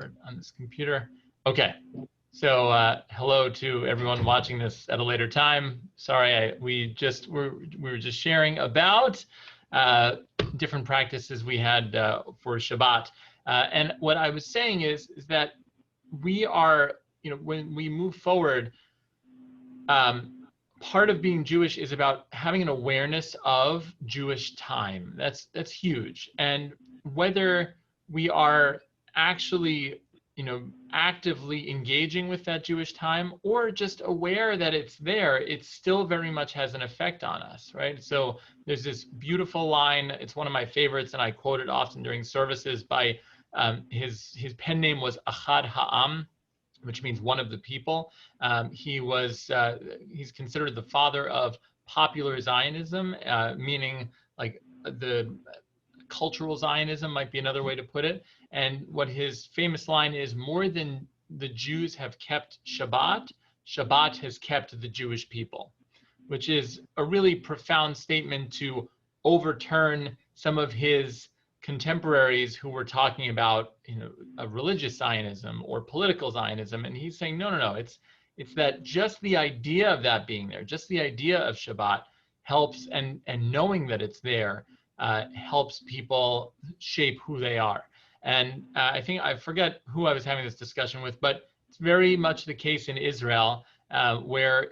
forward on this computer. Okay, so hello to everyone watching this at a later time. Sorry, we were just sharing about different practices we had for Shabbat, and what I was saying is that we are, when we move forward, part of being Jewish is about having an awareness of Jewish time. That's huge. And whether we are actually, actively engaging with that Jewish time or just aware that it's there, it still very much has an effect on us, right? So there's this beautiful line. It's one of my favorites, and I quote it often during services by his pen name was Achad Ha'am, which means one of the people. He's considered the father of popular Zionism, meaning like the cultural Zionism might be another way to put it. And what his famous line is, more than the Jews have kept Shabbat, Shabbat has kept the Jewish people, which is a really profound statement to overturn some of his contemporaries who were talking about, a religious Zionism or political Zionism. And he's saying, no, it's that just the idea of that being there, just the idea of Shabbat helps, and knowing that it's there helps people shape who they are. And I think, I forget who I was having this discussion with, but it's very much the case in Israel, where,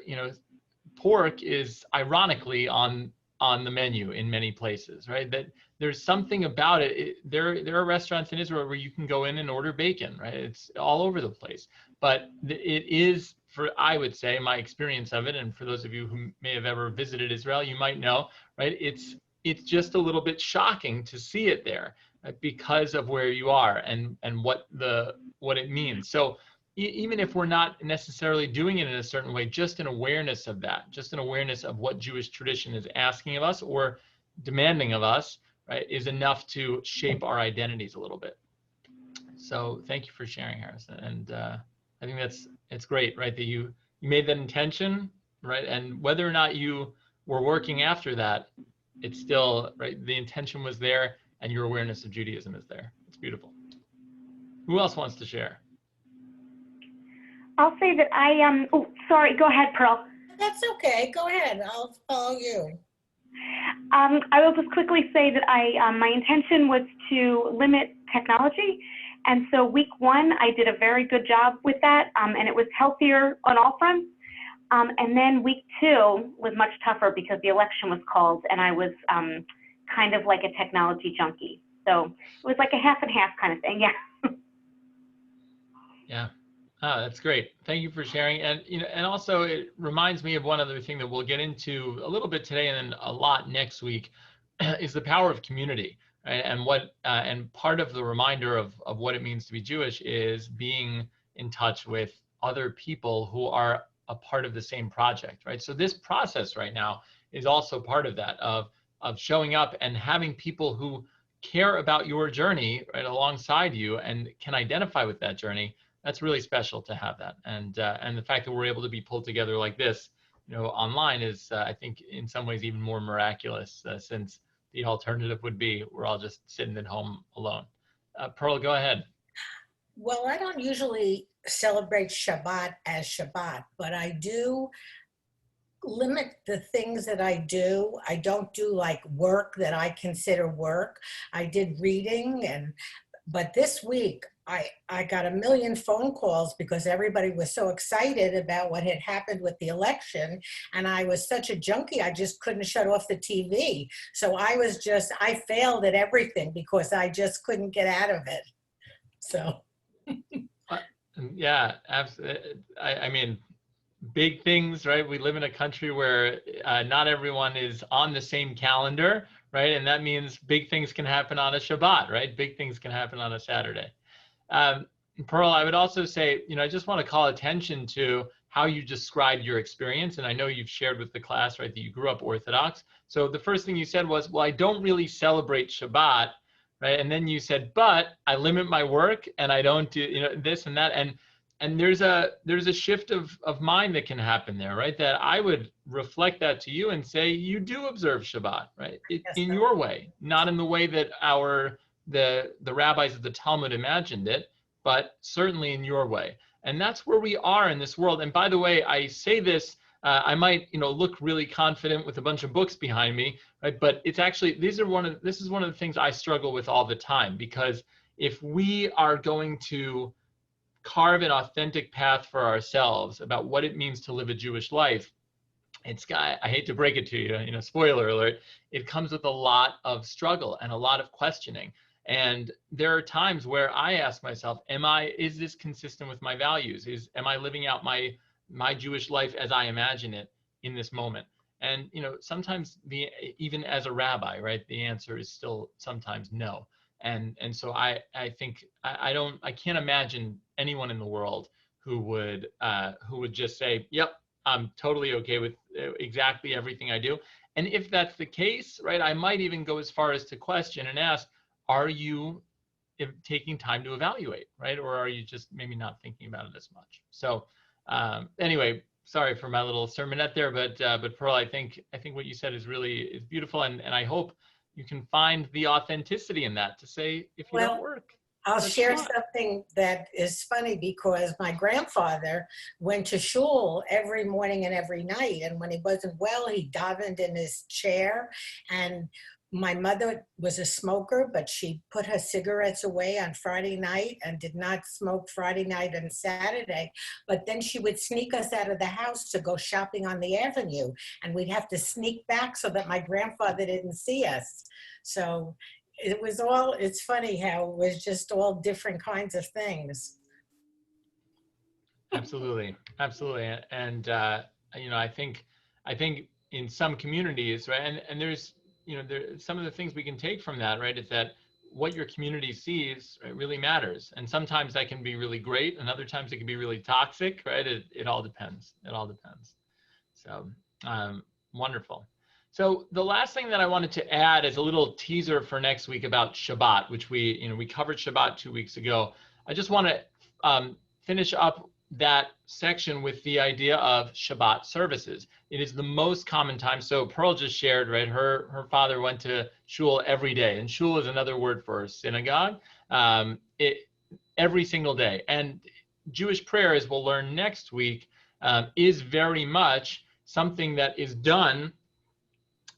pork is ironically on the menu in many places, right? That there's something about it. There are restaurants in Israel where you can go in and order bacon, right? It's all over the place. But it is, I would say, my experience of it, and for those of you who may have ever visited Israel, you might know, right? It's just a little bit shocking to see it there because of where you are and what it means. So even if we're not necessarily doing it in a certain way, just an awareness of that, just an awareness of what Jewish tradition is asking of us or demanding of us, right, is enough to shape our identities a little bit. So thank you for sharing, Harrison. And I think it's great, right, that you made that intention, right, and whether or not you were working after that, it's still, right, the intention was there and your awareness of Judaism is there. It's beautiful. Who else wants to share? I'll say that oh, sorry, go ahead, Pearl. That's okay, go ahead, I'll follow you. I will just quickly say that my intention was to limit technology. And so week one, I did a very good job with that. And it was healthier on all fronts. And then week two was much tougher because the election was called and I was kind of like a technology junkie. So it was like a half and half kind of thing, yeah. Yeah. Oh, that's great. Thank you for sharing. And and also it reminds me of one other thing that we'll get into a little bit today and then a lot next week is the power of community, right? And and part of the reminder of what it means to be Jewish is being in touch with other people who are a part of the same project, right? So this process right now is also part of that, of showing up and having people who care about your journey right alongside you and can identify with that journey. That's really special to have that. And the fact that we're able to be pulled together like this, online is, I think, in some ways even more miraculous, since the alternative would be we're all just sitting at home alone. Pearl, go ahead. Well, I don't usually celebrate Shabbat as Shabbat, but I do limit the things that I do. I don't do like work that I consider work. I did reading, but this week I got a million phone calls because everybody was so excited about what had happened with the election. And I was such a junkie, I just couldn't shut off the TV. So I failed at everything because I just couldn't get out of it. So. Yeah, absolutely. I mean, big things, right? We live in a country where not everyone is on the same calendar, right? And that means big things can happen on a Shabbat, right? Big things can happen on a Saturday. Pearl, I would also say, I just want to call attention to how you described your experience. And I know you've shared with the class, right, that you grew up Orthodox. So the first thing you said was, well, I don't really celebrate Shabbat, right? And then you said, but I limit my work and I don't do, this and that. And there's a shift of mind that can happen there, right? That I would reflect that to you and say, you do observe Shabbat, right? In your way, not in the way that the rabbis of the Talmud imagined it, but certainly in your way. And that's where we are in this world. And by the way, I say this, I might, look really confident with a bunch of books behind me, right? But it's actually, this is one of the things I struggle with all the time, because if we are going to carve an authentic path for ourselves about what it means to live a Jewish life, I hate to break it to you, spoiler alert, it comes with a lot of struggle and a lot of questioning. And there are times where I ask myself, is this consistent with my values? Am I living out my Jewish life as I imagine it in this moment? And, sometimes even as a rabbi, right, the answer is still sometimes no. And so I think I can't imagine anyone in the world who would just say, yep, I'm totally okay with exactly everything I do. And if that's the case, right, I might even go as far as to question and ask, are you taking time to evaluate, right? Or are you just maybe not thinking about it as much? So anyway, sorry for my little sermonette there, but Pearl, I think what you said is beautiful. And I hope you can find the authenticity in that to say, if you don't work. I'll share something that is funny, because my grandfather went to shul every morning and every night. And when he wasn't well, he davened in his chair. And my mother was a smoker, but she put her cigarettes away on Friday night and did not smoke Friday night and Saturday. But then she would sneak us out of the house to go shopping on the avenue. And we'd have to sneak back so that my grandfather didn't see us. So it's funny how it was just all different kinds of things. Absolutely. And, I think in some communities, right, and there's, some of the things we can take from that, right, is that what your community sees, right, really matters. And sometimes that can be really great, and other times it can be really toxic, right? It all depends. So wonderful. So the last thing that I wanted to add is a little teaser for next week about Shabbat, which we covered Shabbat 2 weeks ago. I just want to finish up that section with the idea of Shabbat services. It is the most common time. So Pearl just shared, right? Her father went to shul every day, and shul is another word for synagogue. Every single day. And Jewish prayer, as we'll learn next week, is very much something that is done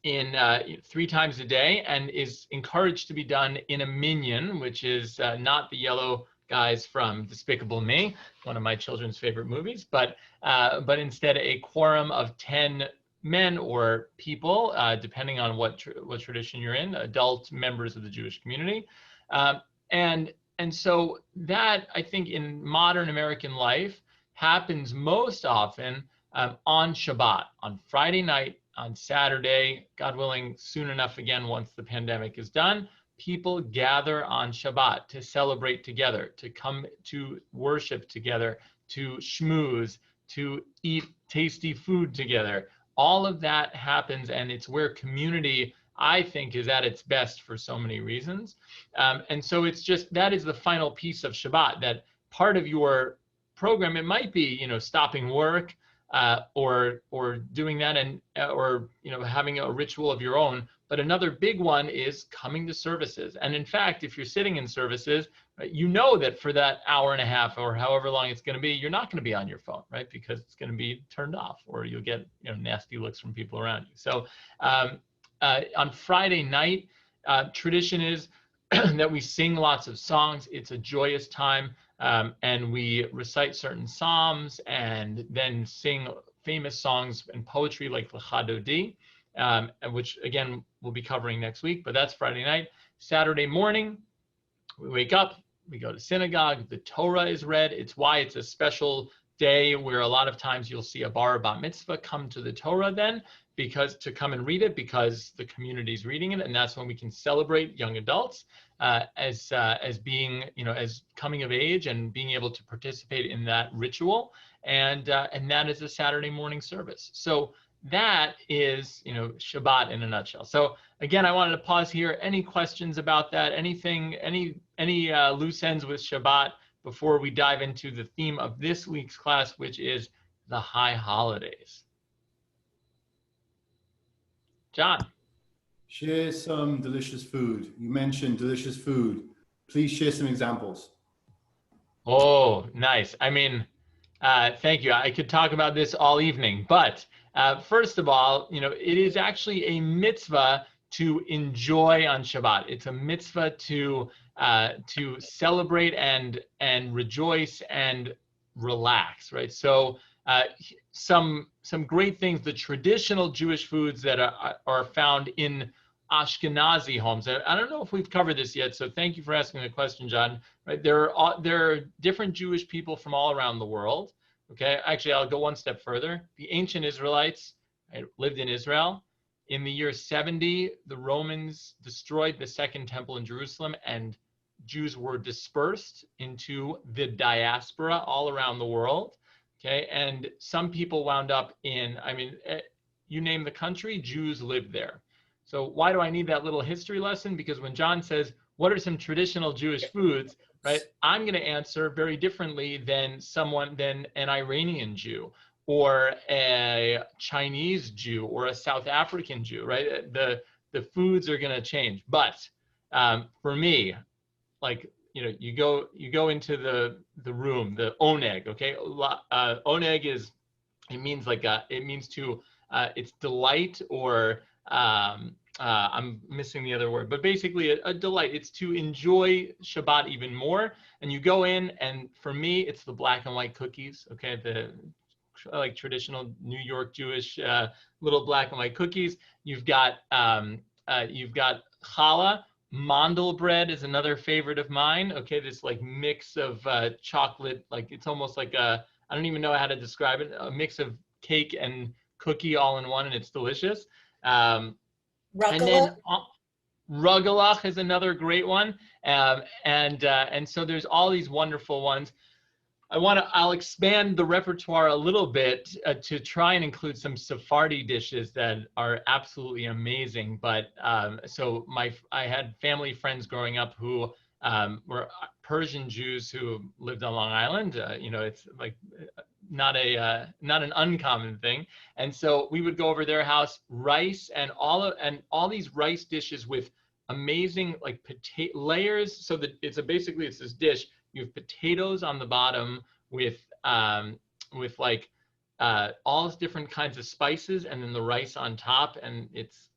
in 3 times a day, and is encouraged to be done in a minyan, which is not the yellow guys from Despicable Me, one of my children's favorite movies, but instead a quorum of 10 men or people, depending on what tradition you're in, adult members of the Jewish community. And so that, I think, in modern American life happens most often on Shabbat, on Friday night, on Saturday, God willing, soon enough again, once the pandemic is done, people gather on Shabbat to celebrate together, to come to worship together, to schmooze, to eat tasty food together. All of that happens, and it's where community, I think, is at its best for so many reasons. And so it's just, that is the final piece of Shabbat, that part of your program, it might be, stopping work, or doing that, and or having a ritual of your own. But another big one is coming to services. And in fact, if you're sitting in services, right, that for that hour and a half or however long it's going to be, you're not going to be on your phone, right? Because it's going to be turned off, or you'll get nasty looks from people around you. So on Friday night, tradition is that we sing lots of songs. It's a joyous time. And we recite certain psalms and then sing famous songs and poetry like Lecha Dodi, which again we'll be covering next week, but that's Friday night. Saturday morning, we wake up, we go to synagogue, the Torah is read. It's why it's a special day where a lot of times you'll see a bar or bat mitzvah come to the Torah then, to come and read it, because the community's reading it, and that's when we can celebrate young adults as being, as coming of age and being able to participate in that ritual, and that is a Saturday morning service. So that is, Shabbat in a nutshell. So again, I wanted to pause here. Any questions about that? Anything? Any loose ends with Shabbat before we dive into the theme of this week's class, which is the high holidays? John. Share some delicious food. You mentioned delicious food. Please share some examples. Oh, nice. I mean, thank you. I could talk about this all evening, but first of all, it is actually a mitzvah to enjoy on Shabbat. It's a mitzvah to celebrate and rejoice and relax, right? So some great things, the traditional Jewish foods that are found in Ashkenazi homes. I don't know if we've covered this yet, so thank you for asking the question, John. Right, there are different Jewish people from all around the world. Okay, actually, I'll go one step further. The ancient Israelites, right, lived in Israel. In the year 70, the Romans destroyed the Second Temple in Jerusalem, and Jews were dispersed into the diaspora all around the world. Okay, and some people wound up in, I mean, you name the country, Jews lived there. So why do I need that little history lesson? Because when John says, what are some traditional Jewish foods, right? I'm going to answer very differently than an Iranian Jew or a Chinese Jew or a South African Jew, right? The foods are going to change. But for me, like, you go into the room, the oneg, okay? Oneg it's delight, or I'm missing the other word, but basically a delight. It's to enjoy Shabbat even more. And you go in, and for me, it's the black and white cookies. Okay, the like traditional New York Jewish little black and white cookies. You've got challah. Mandel bread is another favorite of mine. Okay, this like mix of chocolate, like it's almost like I don't even know how to describe it, a mix of cake and cookie all in one, and it's delicious. And then rugelach is another great one. And so there's all these wonderful ones. I'll expand the repertoire a little bit to try and include some Sephardi dishes that are absolutely amazing. But so I had family friends growing up who were Persian Jews who lived on Long Island. It's like not an uncommon thing. And so we would go over their house, rice and all these rice dishes with amazing like potato layers. So that it's this dish. You have potatoes on the bottom with like all different kinds of spices, and then the rice on top, and it's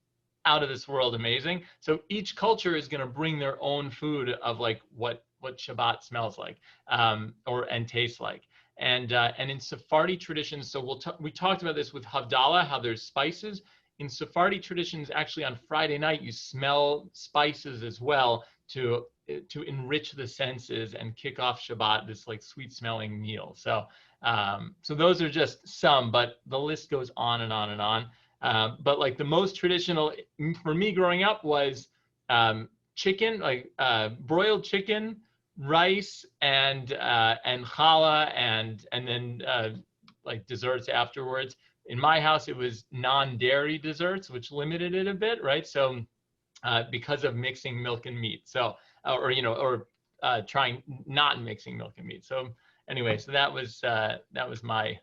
out of this world amazing. So each culture is going to bring their own food of like what Shabbat smells like and tastes like. And in Sephardi traditions, so we talked about this with Havdalah, how there's spices. In Sephardi traditions, actually on Friday night, you smell spices as well to enrich the senses and kick off Shabbat, this like sweet smelling meal. So those are just some, but the list goes on and on and on. But like the most traditional for me growing up was chicken, like broiled chicken, rice, and challah, and then like desserts afterwards. In my house, it was non-dairy desserts, which limited it a bit, right? So because of mixing milk and meat. So trying not mixing milk and meat. So anyway, so that was my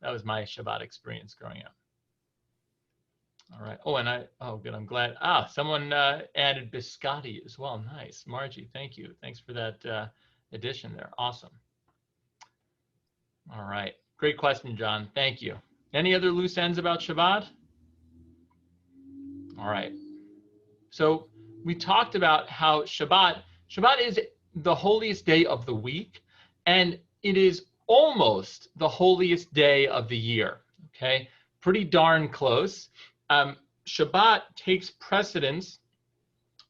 Shabbat experience growing up. All right. Oh, good. I'm glad. Someone added biscotti as well. Nice, Margie. Thank you. Thanks for that addition there. Awesome. All right. Great question, John. Thank you. Any other loose ends about Shabbat? All right. So we talked about how Shabbat is the holiest day of the week, and it is almost the holiest day of the year. Okay, pretty darn close. Shabbat takes precedence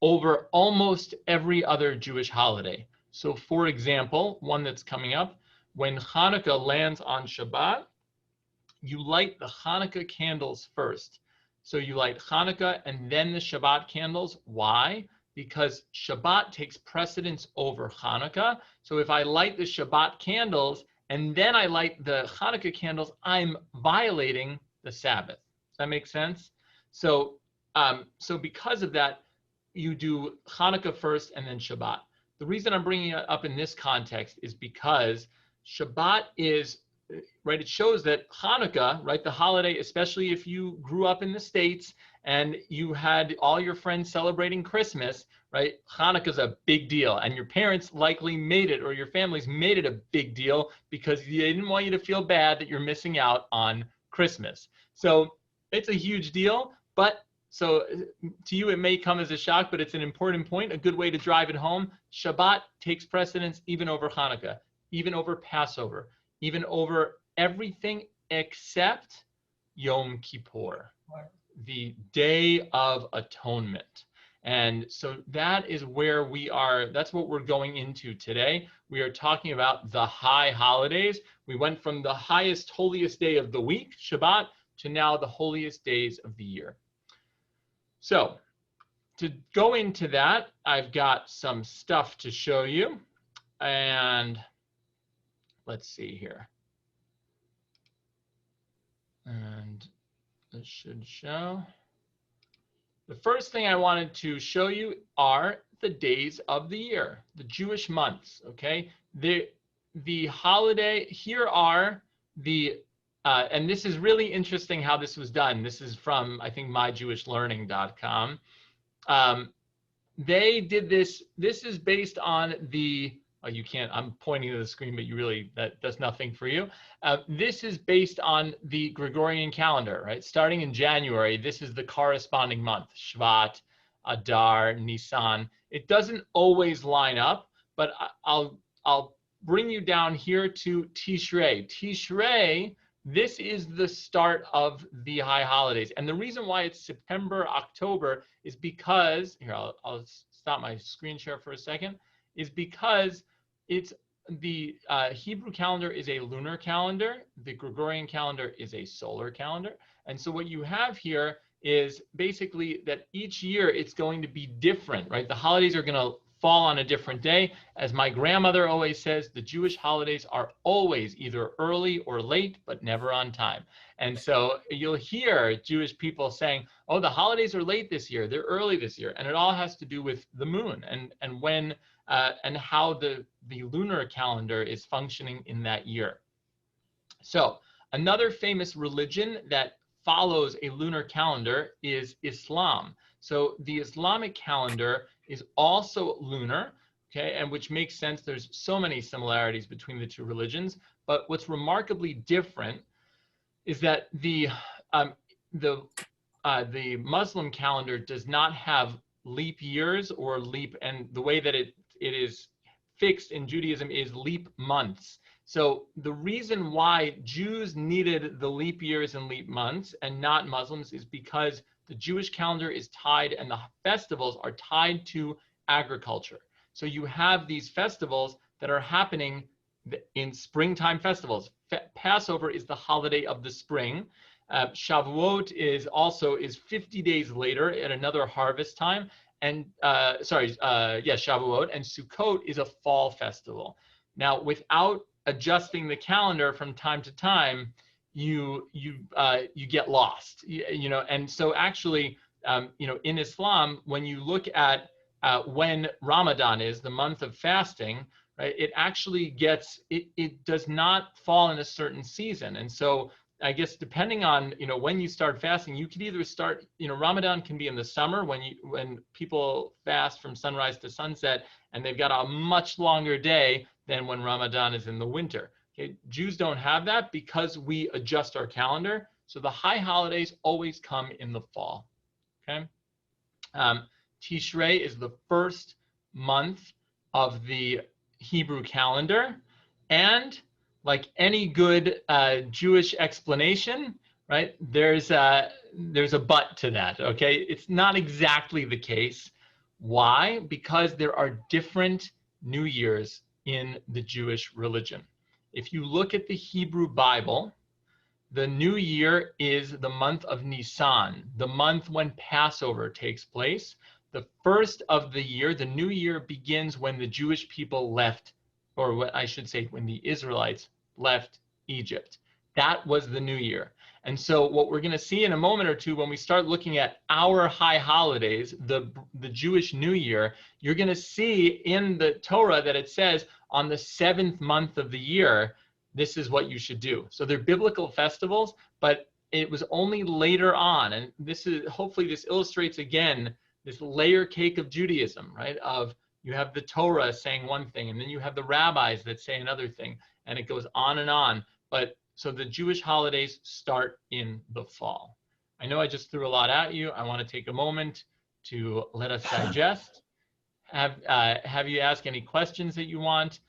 over almost every other Jewish holiday. So for example, one that's coming up, when Hanukkah lands on Shabbat, you light the Hanukkah candles first. So you light Hanukkah and then the Shabbat candles. Why? Because Shabbat takes precedence over Hanukkah. So if I light the Shabbat candles and then I light the Hanukkah candles, I'm violating the Sabbath. Does that make sense? So because of that, you do Hanukkah first and then Shabbat. The reason I'm bringing it up in this context is because Shabbat is right, it shows that Hanukkah, right, the holiday, especially if you grew up in the States and you had all your friends celebrating Christmas, right, Hanukkah's a big deal. And your parents likely made it, or your families made it a big deal because they didn't want you to feel bad that you're missing out on Christmas. So it's a huge deal, but so to you, it may come as a shock, but it's an important point, a good way to drive it home. Shabbat takes precedence even over Hanukkah, even over Passover, even over everything except Yom Kippur, the Day of Atonement. And so that is where we are, that's what we're going into today. We are talking about the high holidays. We went from the highest, holiest day of the week, Shabbat, to now the holiest days of the year. So to go into that, I've got some stuff to show you. And let's see here. And this should show. The first thing I wanted to show you are the days of the year, the Jewish months, okay? The holiday, here are the, and this is really interesting how this was done. This is from, I think, myjewishlearning.com. They did this is based on the, oh, you can't, I'm pointing to the screen, but you really, that does nothing for you. This is based on the Gregorian calendar, right? Starting in January, this is the corresponding month, Shvat, Adar, Nisan. It doesn't always line up, but I'll bring you down here to Tishrei. Tishrei, this is the start of the high holidays. And the reason why it's September, October is because, here, I'll stop my screen share for a second, is because it's the Hebrew calendar is a lunar calendar. The Gregorian calendar is a solar calendar. And so what you have here is basically that each year it's going to be different, right? The holidays are going to fall on a different day. As my grandmother always says, the Jewish holidays are always either early or late, but never on time. And so you'll hear Jewish people saying, oh, the holidays are late this year, they're early this year. And it all has to do with the moon and when and how the lunar calendar is functioning in that year. So another famous religion that follows a lunar calendar is Islam. So the Islamic calendar is also lunar, okay, and which makes sense. There's so many similarities between the two religions, but what's remarkably different is that the Muslim calendar does not have leap years or leap, and the way that it is fixed in Judaism is leap months. So the reason why Jews needed the leap years and leap months and not Muslims is because the Jewish calendar is tied and the festivals are tied to agriculture. So you have these festivals that are happening in springtime festivals. Passover is the holiday of the spring. Shavuot is 50 days later at another harvest time. And Shavuot, and Sukkot is a fall festival. Now, without adjusting the calendar from time to time, you get lost, and so actually, in Islam, when you look at when Ramadan is, the month of fasting, right, it actually it does not fall in a certain season. And so I guess depending on, when you start fasting, you could either start, Ramadan can be in the summer when people fast from sunrise to sunset, and they've got a much longer day than when Ramadan is in the winter. Okay, Jews don't have that because we adjust our calendar. So the high holidays always come in the fall. Okay, Tishrei is the first month of the Hebrew calendar, and like any good Jewish explanation, right? There's a but to that. Okay, it's not exactly the case. Why? Because there are different New Years in the Jewish religion. If you look at the Hebrew Bible, the New Year is the month of Nisan, the month when Passover takes place. The first of the year, the New Year, begins when the Jewish people left, or what I should say, when the Israelites left Egypt. That was the New Year. And so what we're going to see in a moment or two when we start looking at our high holidays, the Jewish New Year, you're going to see in the Torah that it says on the 7th month of the year, this is what you should do. So they're biblical festivals, but it was only later on, and hopefully this illustrates again this layer cake of Judaism, right? Of you have the Torah saying one thing, and then you have the rabbis that say another thing, and it goes on and on. But so the Jewish holidays start in the fall. I know I just threw a lot at you. I want to take a moment to let us digest. Have you ask any questions that you want?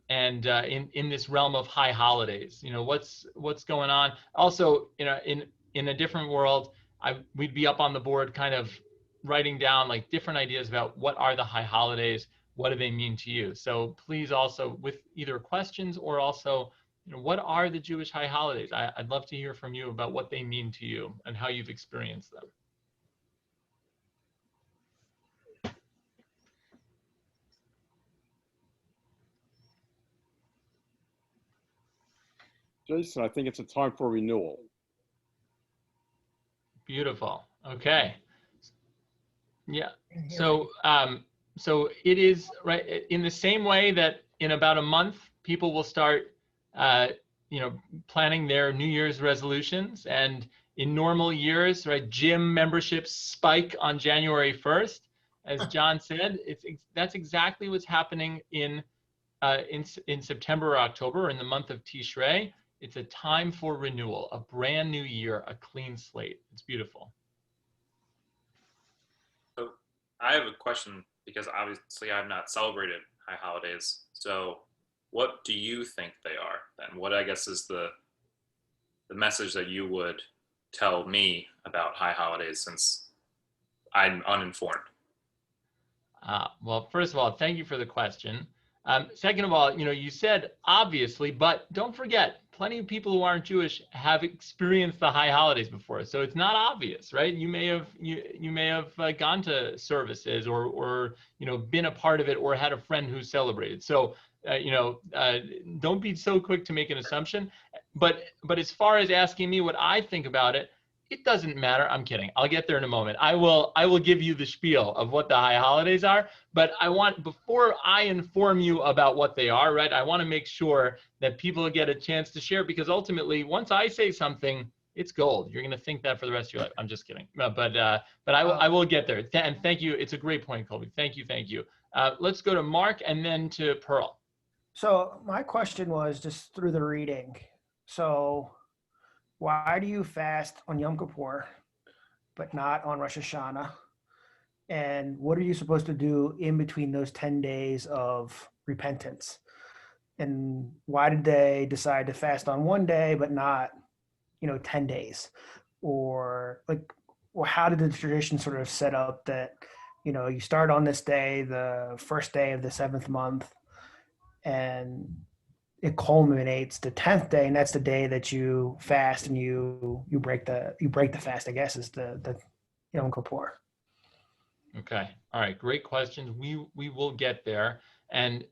In this realm of high holidays, what's going on. Also, in a different world, we'd be up on the board kind of writing down like different ideas about what are the high holidays, what do they mean to you. So please also with either questions or also, what are the Jewish high holidays? I'd love to hear from you about what they mean to you and how you've experienced them. Jason, I think it's a time for renewal. Beautiful. Okay. Yeah. So it is right in the same way that in about a month people will start, planning their New Year's resolutions, and in normal years, right, gym memberships spike on January 1st, as John said. That's exactly what's happening in September or October, in the month of Tishrei. It's a time for renewal, a brand new year, a clean slate. It's beautiful. So I have a question, because obviously I've not celebrated high holidays. So what do you think they are then? What, I guess, is the message that you would tell me about high holidays, since I'm uninformed? Well, first of all, thank you for the question. Second of all, you said obviously, but don't forget, plenty of people who aren't Jewish have experienced the high holidays before, so it's not obvious, right? You may have gone to services or been a part of it, or had a friend who celebrated. So don't be so quick to make an assumption. But as far as asking me what I think about it, it doesn't matter. I'm kidding. I'll get there in a moment. I will give you the spiel of what the high holidays are, but before I inform you about what they are, right, I want to make sure that people get a chance to share, because ultimately, once I say something, it's gold. You're going to think that for the rest of your life. I'm just kidding. But I will get there. And thank you. It's a great point, Colby. Thank you. Let's go to Mark and then to Pearl. So my question was just through the reading. So why do you fast on Yom Kippur, but not on Rosh Hashanah? And what are you supposed to do in between those 10 days of repentance? And why did they decide to fast on one day, but not, 10 days? Or how did the tradition sort of set up that, you start on this day, the first day of the 7th month, and it culminates the 10th day, and that's the day that you fast and you break the fast, I guess, is the Yom Kippur. Okay. All right. Great questions. We will get there. And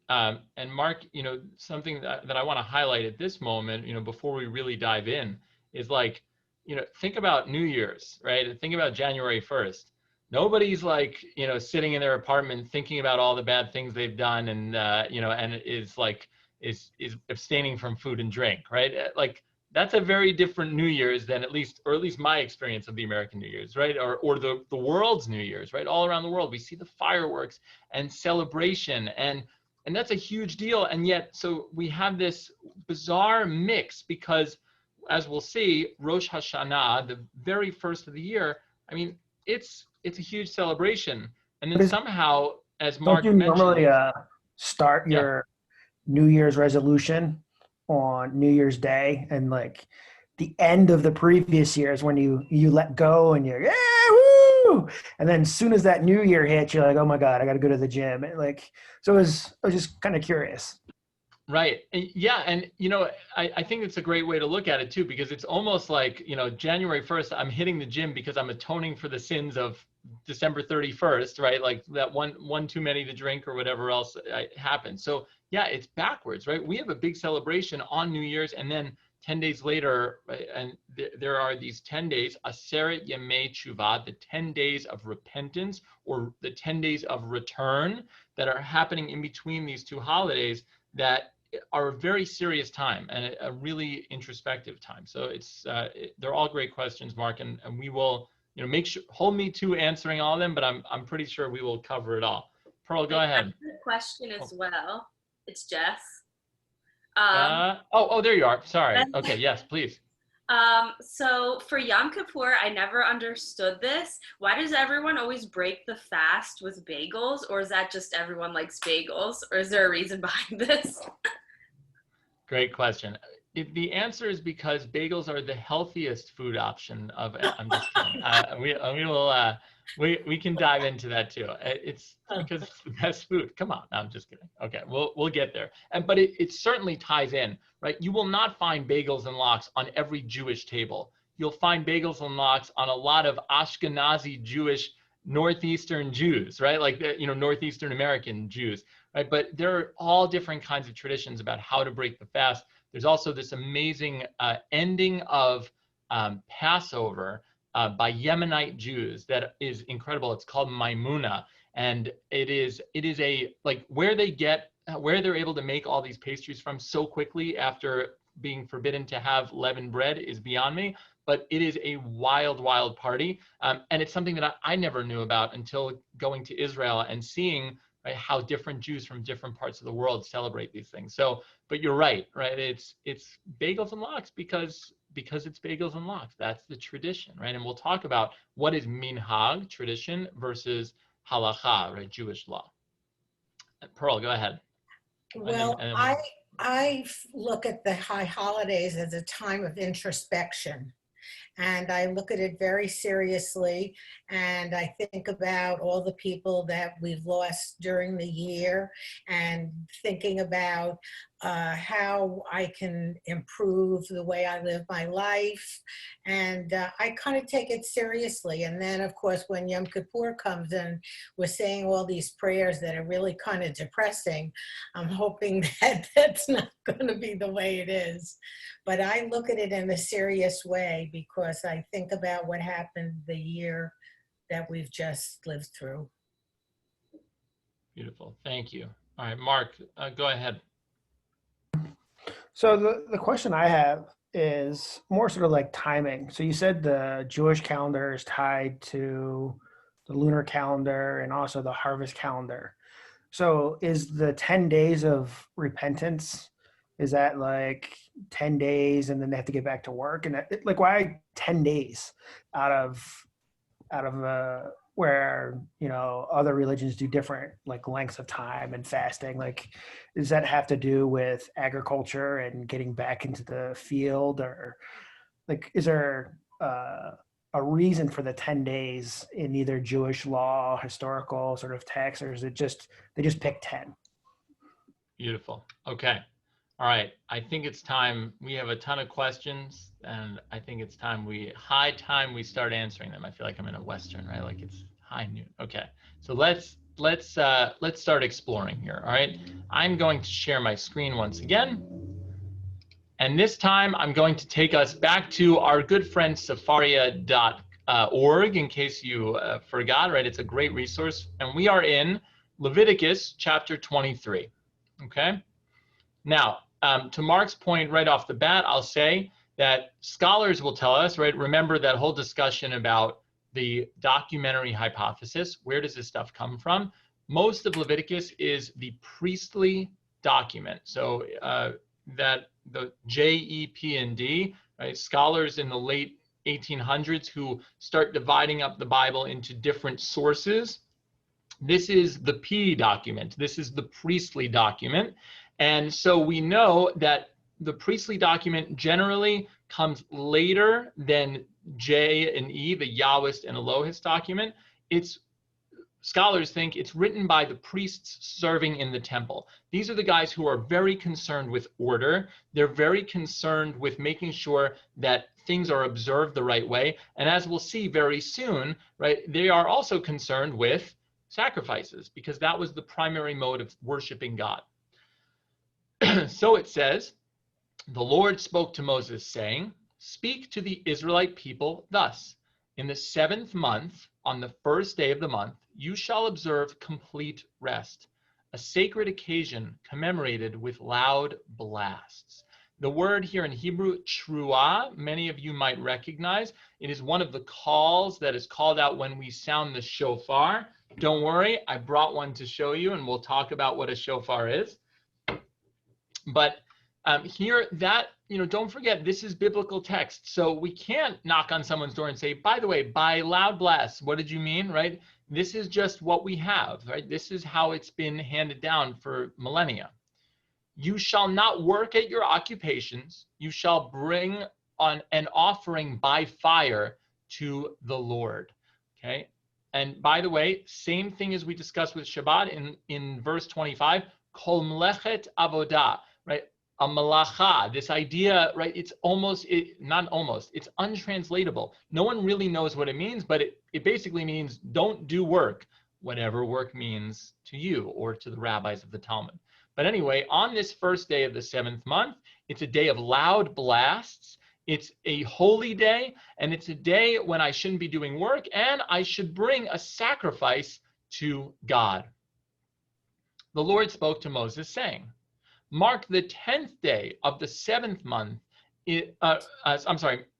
Mark, something that I want to highlight at this moment, before we really dive in, is think about New Year's, right? Think about January 1st. Nobody's sitting in their apartment thinking about all the bad things they've done, and and is abstaining from food and drink, right? That's a very different New Year's than at least my experience of the American New Year's, right? Or the world's New Year's, right? All around the world, we see the fireworks and celebration, and that's a huge deal. And yet, so we have this bizarre mix, because as we'll see, Rosh Hashanah, the very first of the year, I mean, it's a huge celebration. And then somehow, as Mark mentioned, don't you normally start your New Year's resolution on New Year's Day, and the end of the previous year is when you let go and you're woo! And then as soon as that new year hits, you're like, oh my God, I got to go to the gym. And so I was just kind of curious. Right. Yeah. And, I think it's a great way to look at it too, because it's almost like, January 1st, I'm hitting the gym because I'm atoning for the sins of December 31st, right? Like that one too many to drink or whatever else happened. So yeah, it's backwards, right? We have a big celebration on New Year's, and then 10 days later, right, and there are these 10 days, Aseret Yemei Tshuva, the 10 days of repentance, or the 10 days of return, that are happening in between these two holidays, that are a very serious time and a really introspective time. So they're all great questions, Mark, and we will, make sure, hold me to answering all of them, but I'm pretty sure we will cover it all. Pearl, go ahead. I have a question as well. It's Jess. There you are. Sorry. Okay, yes, please. So for Yom Kippur, I never understood this. Why does everyone always break the fast with bagels? Or is that just everyone likes bagels? Or is there a reason behind this? Great question. The answer is because bagels are the healthiest food option of. I'm just kidding. We can dive into that too. It's because it's the best food. Come on, no, I'm just kidding. Okay, we'll get there. But it certainly ties in, right? You will not find bagels and lox on every Jewish table. You'll find bagels and lox on a lot of Ashkenazi Jewish Northeastern Jews, right? Like Northeastern American Jews, right? But there are all different kinds of traditions about how to break the fast. There's also this amazing ending of Passover by Yemenite Jews that is incredible. It's called Maimuna, and it is a where they're able to make all these pastries from so quickly after being forbidden to have leavened bread is beyond me. But it is a wild, wild party, and it's something that I never knew about until going to Israel and seeing how different Jews from different parts of the world celebrate these things. So, but you're right? It's bagels and lox because it's bagels and lox. That's the tradition, right? And we'll talk about what is minhag, tradition, versus halacha, right, Jewish law. Pearl, go ahead. Well, I look at the high holidays as a time of introspection. And I look at it very seriously, and I think about all the people that we've lost during the year, and thinking about how I can improve the way I live my life. And I kind of take it seriously. And then, of course, when Yom Kippur comes and we're saying all these prayers that are really kind of depressing, I'm hoping that that's not going to be the way it is. But I look at it in a serious way because I think about what happened the year that we've just lived through. Beautiful. Thank you. All right, Mark, go ahead. So the question I have is more sort of like timing. So you said the Jewish calendar is tied to the lunar calendar and also the harvest calendar. So is the 10 days of repentance, is that like 10 days and then they have to get back to work? And why 10 days out of where, other religions do different lengths of time and fasting? Does that have to do with agriculture and getting back into the field, or is there a reason for the 10 days in either Jewish law, historical sort of text, or is it just, they just pick 10? Beautiful. Okay. All right. I think it's time. We have a ton of questions, and I think it's high time we start answering them. I feel like I'm in a Western, right? Like it's high noon. Okay. So let's start exploring here. All right. I'm going to share my screen once again. And this time I'm going to take us back to our good friend Sefaria.org in case you forgot, right? It's a great resource. And we are in Leviticus Chapter 23. Okay. Now, to Mark's point right off the bat, I'll say that scholars will tell us, right? Remember that whole discussion about the documentary hypothesis. Where does this stuff come from? Most of Leviticus is the priestly document. So that the JEP&D, right? Scholars in the late 1800s who start dividing up the Bible into different sources. This is the P document. This is the priestly document. And so we know that the priestly document generally comes later than J and E, the Yahwist and Elohist document. Scholars think it's written by the priests serving in the temple. These are the guys who are very concerned with order. They're very concerned with making sure that things are observed the right way. And as we'll see very soon, right, they are also concerned with sacrifices because that was the primary mode of worshiping God. So it says, the Lord spoke to Moses saying, speak to the Israelite people thus, in the 7th month, on the 1st day of the month, you shall observe complete rest. a sacred occasion commemorated with loud blasts. The word here in Hebrew, truah, many of you might recognize. It is one of the calls that is called out when we sound the shofar. Don't worry, I brought one to show you, and we'll talk about what a shofar is. But here, don't forget, this is biblical text. So we can't knock on someone's door and say, by the way, by loud blasts, what did you mean, right? This is just what we have, right? This is how it's been handed down for millennia. You shall not work at your occupations. You shall bring on an offering by fire to the Lord. Okay. And by the way, same thing as we discussed with Shabbat in verse 25, kol mlechet avodah, right? A malacha, this idea, right? It's it's untranslatable. No one really knows what it means, but it basically means don't do work, whatever work means to you or to the rabbis of the Talmud. But anyway, on this first day of the 7th month, it's a day of loud blasts. It's a holy day, and it's a day when I shouldn't be doing work, and I should bring a sacrifice to God. The Lord spoke to Moses, saying, mark the 10th day of the 7th month.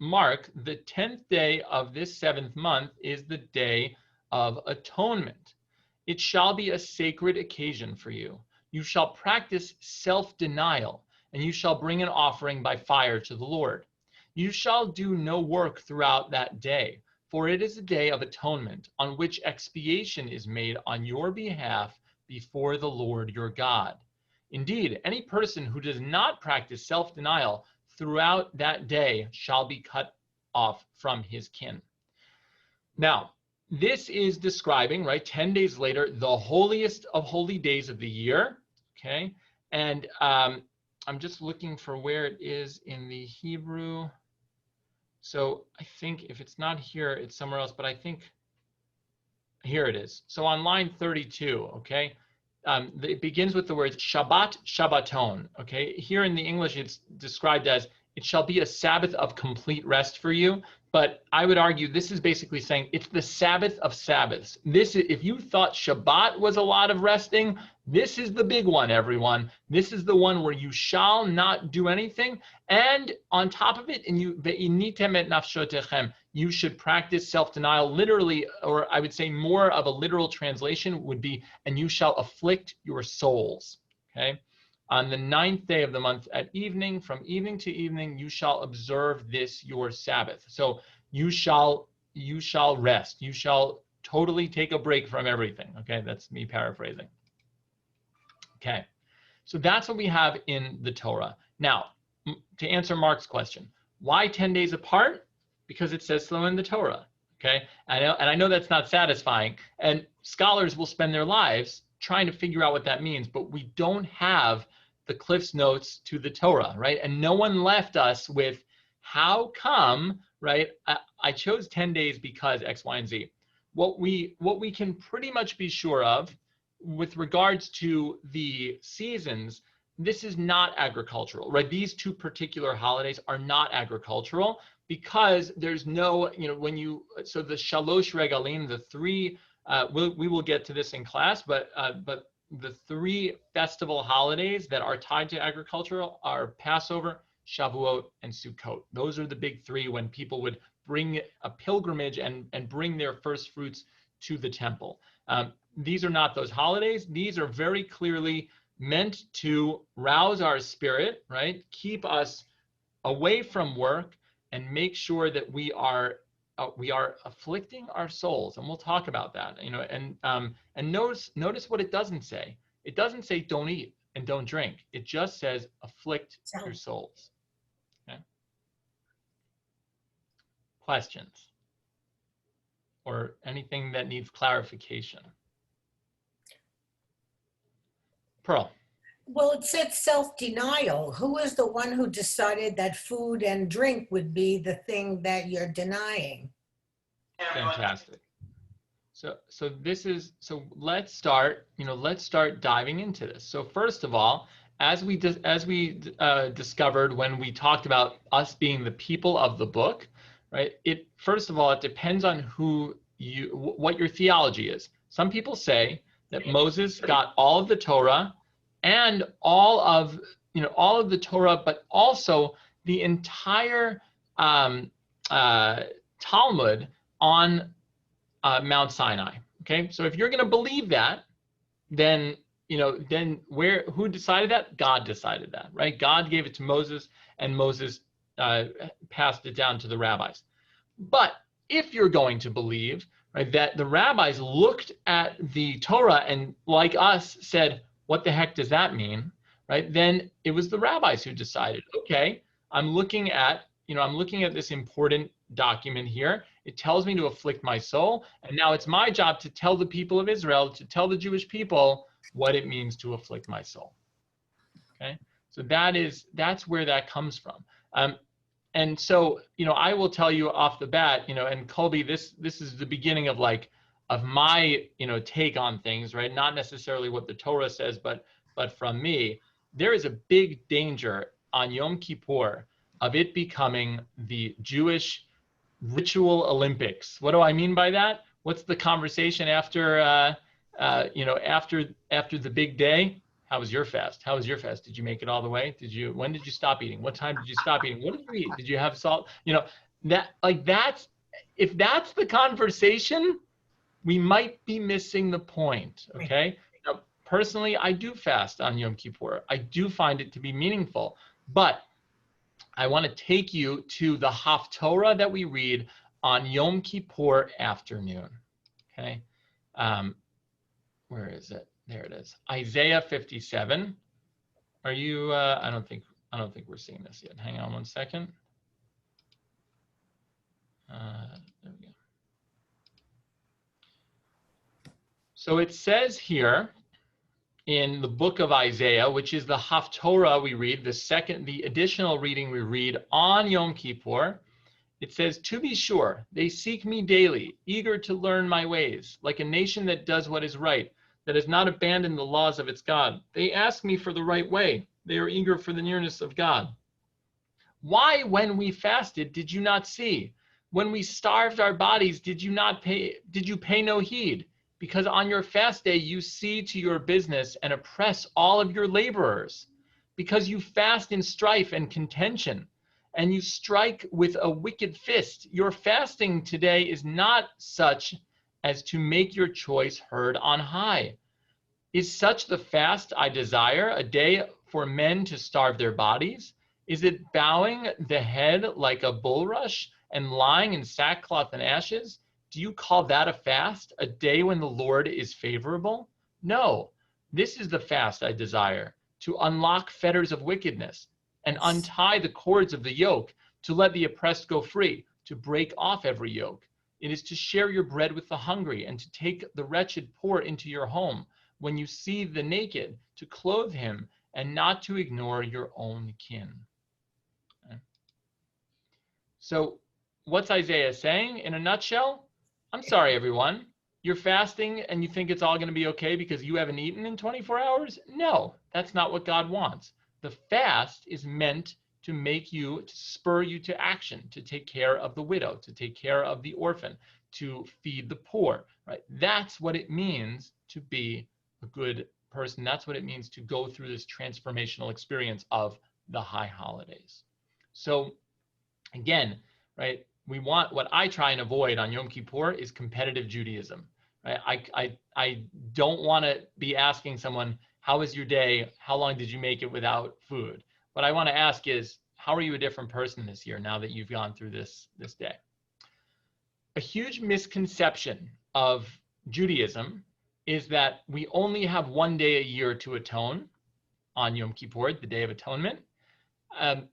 Mark the 10th day of this 7th month is the day of atonement. It shall be a sacred occasion for you. You shall practice self-denial, and you shall bring an offering by fire to the Lord. You shall do no work throughout that day, for it is a day of atonement, on which expiation is made on your behalf before the Lord your God. Indeed, any person who does not practice self-denial throughout that day shall be cut off from his kin. Now, this is describing, right, 10 days later, the holiest of holy days of the year, okay? And I'm just looking for where it is in the Hebrew. So I think if it's not here, it's somewhere else, but I think here it is. So on line 32, okay, it begins with the words Shabbat, Shabbaton, okay? Here in the English, it's described as, it shall be a Sabbath of complete rest for you. But I would argue this is basically saying it's the Sabbath of Sabbaths. This is, if you thought Shabbat was a lot of resting, this is the big one, everyone. This is the one where you shall not do anything. And on top of it, you should practice self-denial. Literally, or I would say more of a literal translation would be, and you shall afflict your souls, okay? On the 9th day of the month at evening, from evening to evening, you shall observe this your Sabbath. So you shall rest. You shall totally take a break from everything. Okay, that's me paraphrasing. Okay, so that's what we have in the Torah. Now, to answer Mark's question, why 10 days apart? Because it says so in the Torah. Okay, and I know that's not satisfying, and scholars will spend their lives trying to figure out what that means, but we don't have the Cliff's Notes to the Torah, right? And no one left us with how come, right? I chose 10 days because X, Y, and Z. What we can pretty much be sure of with regards to the seasons, this is not agricultural, right? These two particular holidays are not agricultural because there's no, so the Shalosh Regalim, the three, we will get to this in class, but the three festival holidays that are tied to agricultural are Passover, Shavuot, and Sukkot. Those are the big three when people would bring a pilgrimage and bring their first fruits to the temple. These are not those holidays. These are very clearly meant to rouse our spirit, right? Keep us away from work and make sure that we are afflicting our souls, and we'll talk about that. And notice what it doesn't say. It doesn't say don't eat and don't drink. It just says afflict your souls. Okay. Questions or anything that needs clarification? Pearl. Well, it said self-denial. Who is the one who decided that food and drink would be the thing that you're denying? Fantastic. So let's start diving into this. So first of all, as we discovered when we talked about us being the people of the book, right? First of all, it depends on what your theology is. Some people say that Moses got all of the Torah and all of the Torah, but also the entire Talmud on Mount Sinai. Okay, so if you're going to believe that, then who decided that? God decided that, right? God gave it to Moses, and Moses passed it down to the rabbis. But if you're going to believe, right, that the rabbis looked at the Torah and, like us, said, "What the heck does that mean?" Right? Then it was the rabbis who decided, okay, I'm looking at this important document here. It tells me to afflict my soul, and now it's my job to tell the people of Israel, to tell the Jewish people what it means to afflict my soul. Okay, so that's where that comes from. And so, I will tell you off the bat, and Colby, this is the beginning of my, take on things, right? Not necessarily what the Torah says, but from me, there is a big danger on Yom Kippur of it becoming the Jewish ritual Olympics. What do I mean by that? What's the conversation after, after the big day? How was your fast? How was your fast? Did you make it all the way? When did you stop eating? What time did you stop eating? What did you eat? Did you have salt? If that's the conversation, we might be missing the point, okay? Now, personally, I do fast on Yom Kippur. I do find it to be meaningful, but I want to take you to the Haftorah that we read on Yom Kippur afternoon, okay? Where is it? There it is. Isaiah 57. Are you? I don't think we're seeing this yet. Hang on one second. There we go. So it says here in the book of Isaiah, which is the Haftorah we read, the additional reading we read on Yom Kippur. It says, "To be sure, they seek me daily, eager to learn my ways, like a nation that does what is right, that has not abandoned the laws of its God. They ask me for the right way. They are eager for the nearness of God. Why, when we fasted, did you not see? When we starved our bodies, did you pay no heed? Because on your fast day you see to your business and oppress all of your laborers. Because you fast in strife and contention, and you strike with a wicked fist. Your fasting today is not such as to make your choice heard on high. Is such the fast I desire, a day for men to starve their bodies? Is it bowing the head like a bulrush and lying in sackcloth and ashes? Do you call that a fast, a day when the Lord is favorable? No, this is the fast I desire, to unlock fetters of wickedness and untie the cords of the yoke, to let the oppressed go free, to break off every yoke. It is to share your bread with the hungry and to take the wretched poor into your home. When you see the naked, to clothe him and not to ignore your own kin." Okay. So what's Isaiah saying in a nutshell? I'm sorry, everyone. You're fasting and you think it's all going to be okay because you haven't eaten in 24 hours? No, that's not what God wants. The fast is meant to spur you to action, to take care of the widow, to take care of the orphan, to feed the poor, right? That's what it means to be a good person. That's what it means to go through this transformational experience of the high holidays. So again, right, what I try and avoid on Yom Kippur is competitive Judaism. Right? I don't want to be asking someone, how was your day? How long did you make it without food? What I want to ask is, how are you a different person this year now that you've gone through this day? A huge misconception of Judaism is that we only have one day a year to atone on Yom Kippur, the Day of Atonement.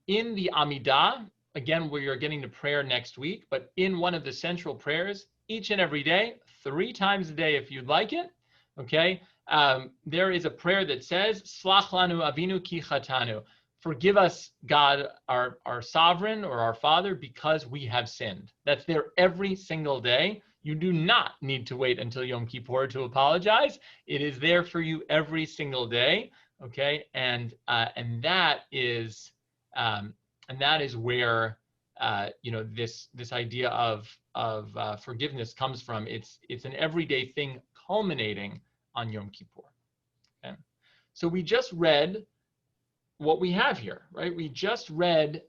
In the Amidah, again, we are getting to prayer next week, but in one of the central prayers, each and every day, 3 times a day if you'd like it, okay? There is a prayer that says, Slach lanu avinu ki chatanu. Forgive us, God, our sovereign or our Father, because we have sinned. That's there every single day. You do not need to wait until Yom Kippur to apologize. It is there for you every single day, okay? And that is where this idea of forgiveness comes from. It's an everyday thing culminating on Yom Kippur. Okay? So we just read what we have here, right? We just read,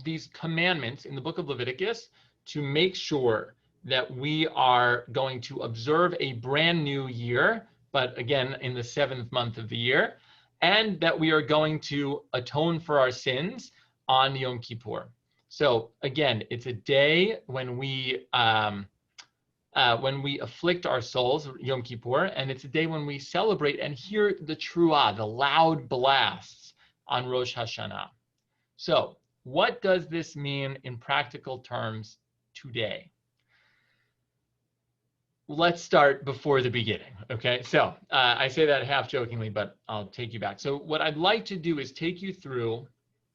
these commandments in the book of Leviticus to make sure that we are going to observe a brand new year, but again, in the 7th month of the year, and that we are going to atone for our sins on Yom Kippur. So again, it's a day when we afflict our souls, Yom Kippur, and it's a day when we celebrate and hear the truah, the loud blasts on Rosh Hashanah. So what does this mean in practical terms today? Let's start before the beginning, okay? So I say that half jokingly, but I'll take you back. So what I'd like to do is take you through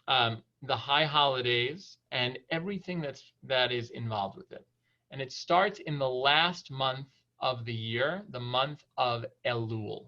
the high holidays and everything that is involved with it. And it starts in the last month of the year, the month of Elul.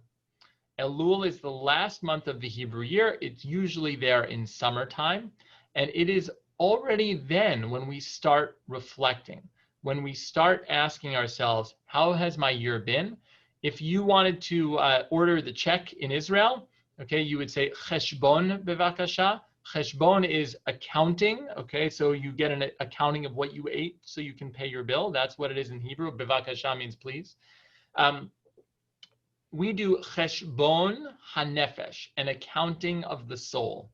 Elul is the last month of the Hebrew year. It's usually there in summertime. And it is already then when we start reflecting, when we start asking ourselves, how has my year been? If you wanted to order the check in Israel, okay, you would say cheshbon bevakasha. Cheshbon is accounting, okay, so you get an accounting of what you ate so you can pay your bill. That's what it is in Hebrew. Bevakasha means please. We do cheshbon hanefesh, an accounting of the soul.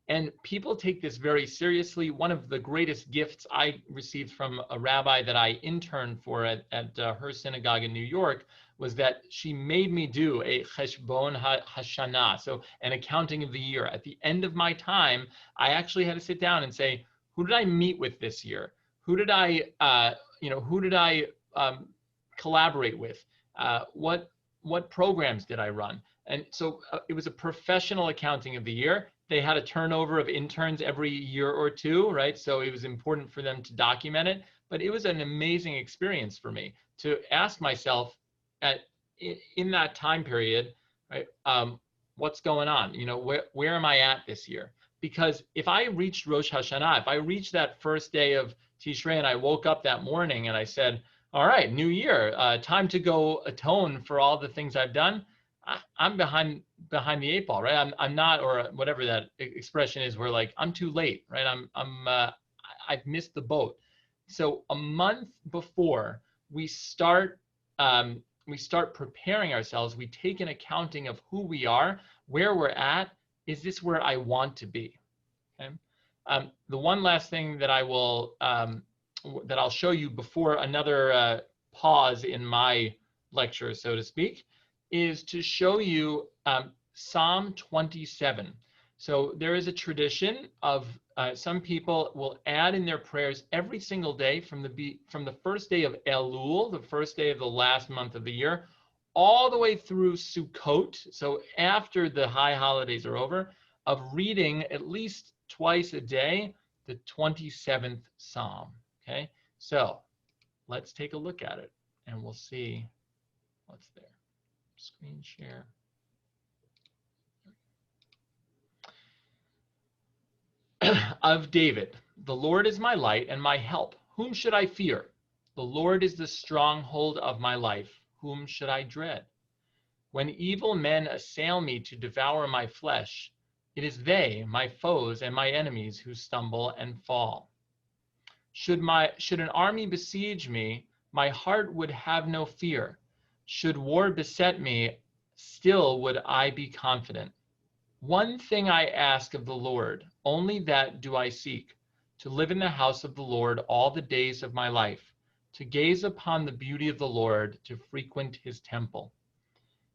And people take this very seriously. One of the greatest gifts I received from a rabbi that I interned for at her synagogue in New York was that she made me do a cheshbon hashana, so an accounting of the year. At the end of my time, I actually had to sit down and say, who did I meet with this year? Who did I collaborate with? What programs did I run? And so it was a professional accounting of the year. They had a turnover of interns every year or two, right? So it was important for them to document it. But it was an amazing experience for me to ask myself in that time period, right? What's going on? Where am I at this year? Because if I reached Rosh Hashanah, if I reached that first day of Tishrei and I woke up that morning and I said, all right, new year, time to go atone for all the things I've done, I'm behind the 8 ball, right? I'm not, or whatever that expression is, where like I'm too late, right? I've missed the boat. So a month before we start preparing ourselves, we take an accounting of who we are, where we're at. Is this where I want to be? Okay. The one last thing that I'll show you before another pause in my lecture, so to speak, is to show you Psalm 27. So there is a tradition of some people will add in their prayers every single day from the first day of Elul, the first day of the last month of the year, all the way through Sukkot, so after the high holidays are over, of reading at least twice a day the 27th Psalm. Okay, so let's take a look at it and we'll see what's there. Screen share. Of David, the Lord is my light and my help. Whom should I fear? The Lord is the stronghold of my life. Whom should I dread? When evil men assail me to devour my flesh, it is they, my foes and my enemies, who stumble and fall. Should an army besiege me, my heart would have no fear. Should war beset me, still would I be confident. One thing I ask of the Lord, only that do I seek, to live in the house of the Lord all the days of my life, to gaze upon the beauty of the Lord, to frequent his temple.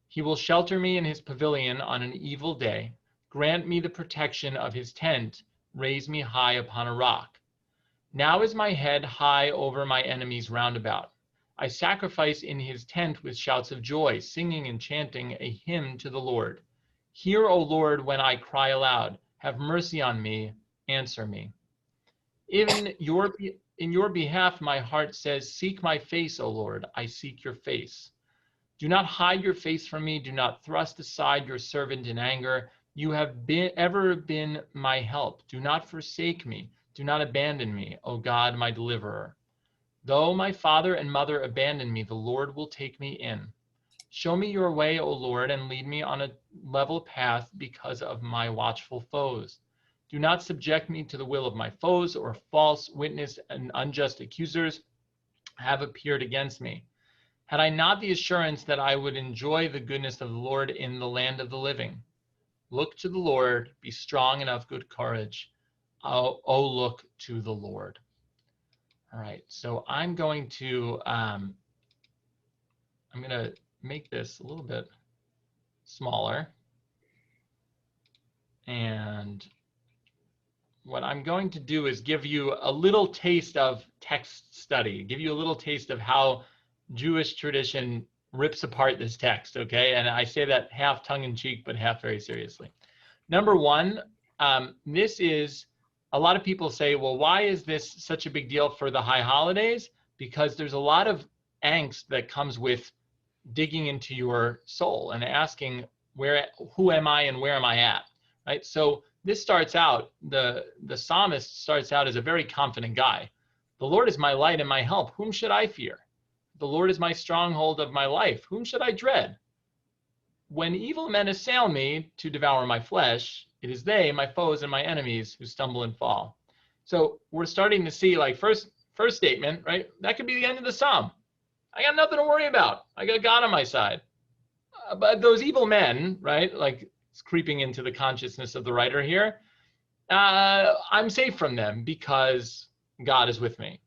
He will shelter me in his pavilion on an evil day, grant me the protection of his tent, raise me high upon a rock. Now is my head high over my enemies round about. I sacrifice in his tent with shouts of joy, singing and chanting a hymn to the Lord. Hear, O Lord, when I cry aloud. Have mercy on me, answer me. In your behalf, my heart says, seek my face, O Lord, I seek your face. Do not hide your face from me. Do not thrust aside your servant in anger. You have ever been my help. Do not forsake me. Do not abandon me, O God, my deliverer. Though my father and mother abandon me, the Lord will take me in. Show me your way, O Lord, and lead me on a level path because of my watchful foes. Do not subject me to the will of my foes, or false witness and unjust accusers have appeared against me. Had I not the assurance that I would enjoy the goodness of the Lord in the land of the living? Look to the Lord, be strong and of good courage. Oh, look to the Lord. All right, so I'm going to make this a little bit smaller. And what I'm going to do is give you a little taste of text study, give you a little taste of how Jewish tradition rips apart this text, okay? And I say that half tongue-in-cheek, but half very seriously. Number one, this is, a lot of people say, well, why is this such a big deal for the high holidays? Because there's a lot of angst that comes with digging into your soul and asking, who am I and where am I at, right? So this starts out, the psalmist starts out as a very confident guy. The Lord is my light and my help. Whom should I fear? The Lord is my stronghold of my life. Whom should I dread? When evil men assail me to devour my flesh, it is they, my foes and my enemies, who stumble and fall. So we're starting to see, like, first statement, right? That could be the end of the psalm. I got nothing to worry about. I got God on my side. But those evil men, right? Like, it's creeping into the consciousness of the writer here. I'm safe from them because God is with me.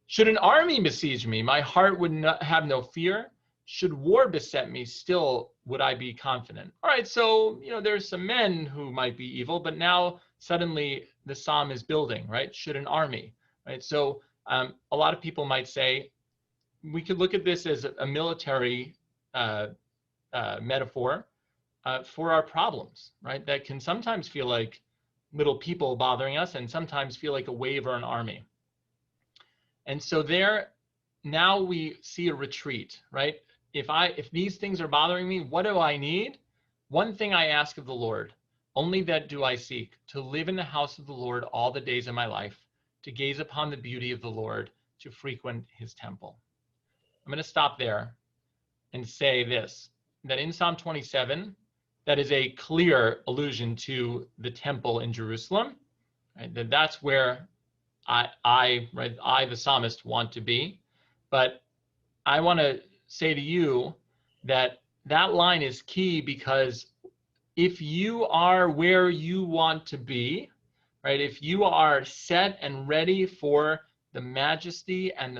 Should an army besiege me, my heart would not have no fear. Should war beset me, still would I be confident. All right, so, there's some men who might be evil, but now suddenly the psalm is building, right? Should an army, right? So a lot of people might say, we could look at this as a military metaphor for our problems, right? That can sometimes feel like little people bothering us and sometimes feel like a wave or an army. And so now we see a retreat, right? If these things are bothering me, what do I need? One thing I ask of the Lord, only that do I seek, to live in the house of the Lord all the days of my life, to gaze upon the beauty of the Lord, to frequent his temple. I'm going to stop there and say this, that in Psalm 27, that is a clear allusion to the temple in Jerusalem, right? That's where I, the psalmist, want to be. But I want to say to you that line is key, because if you are where you want to be, right? If you are set and ready for the majesty and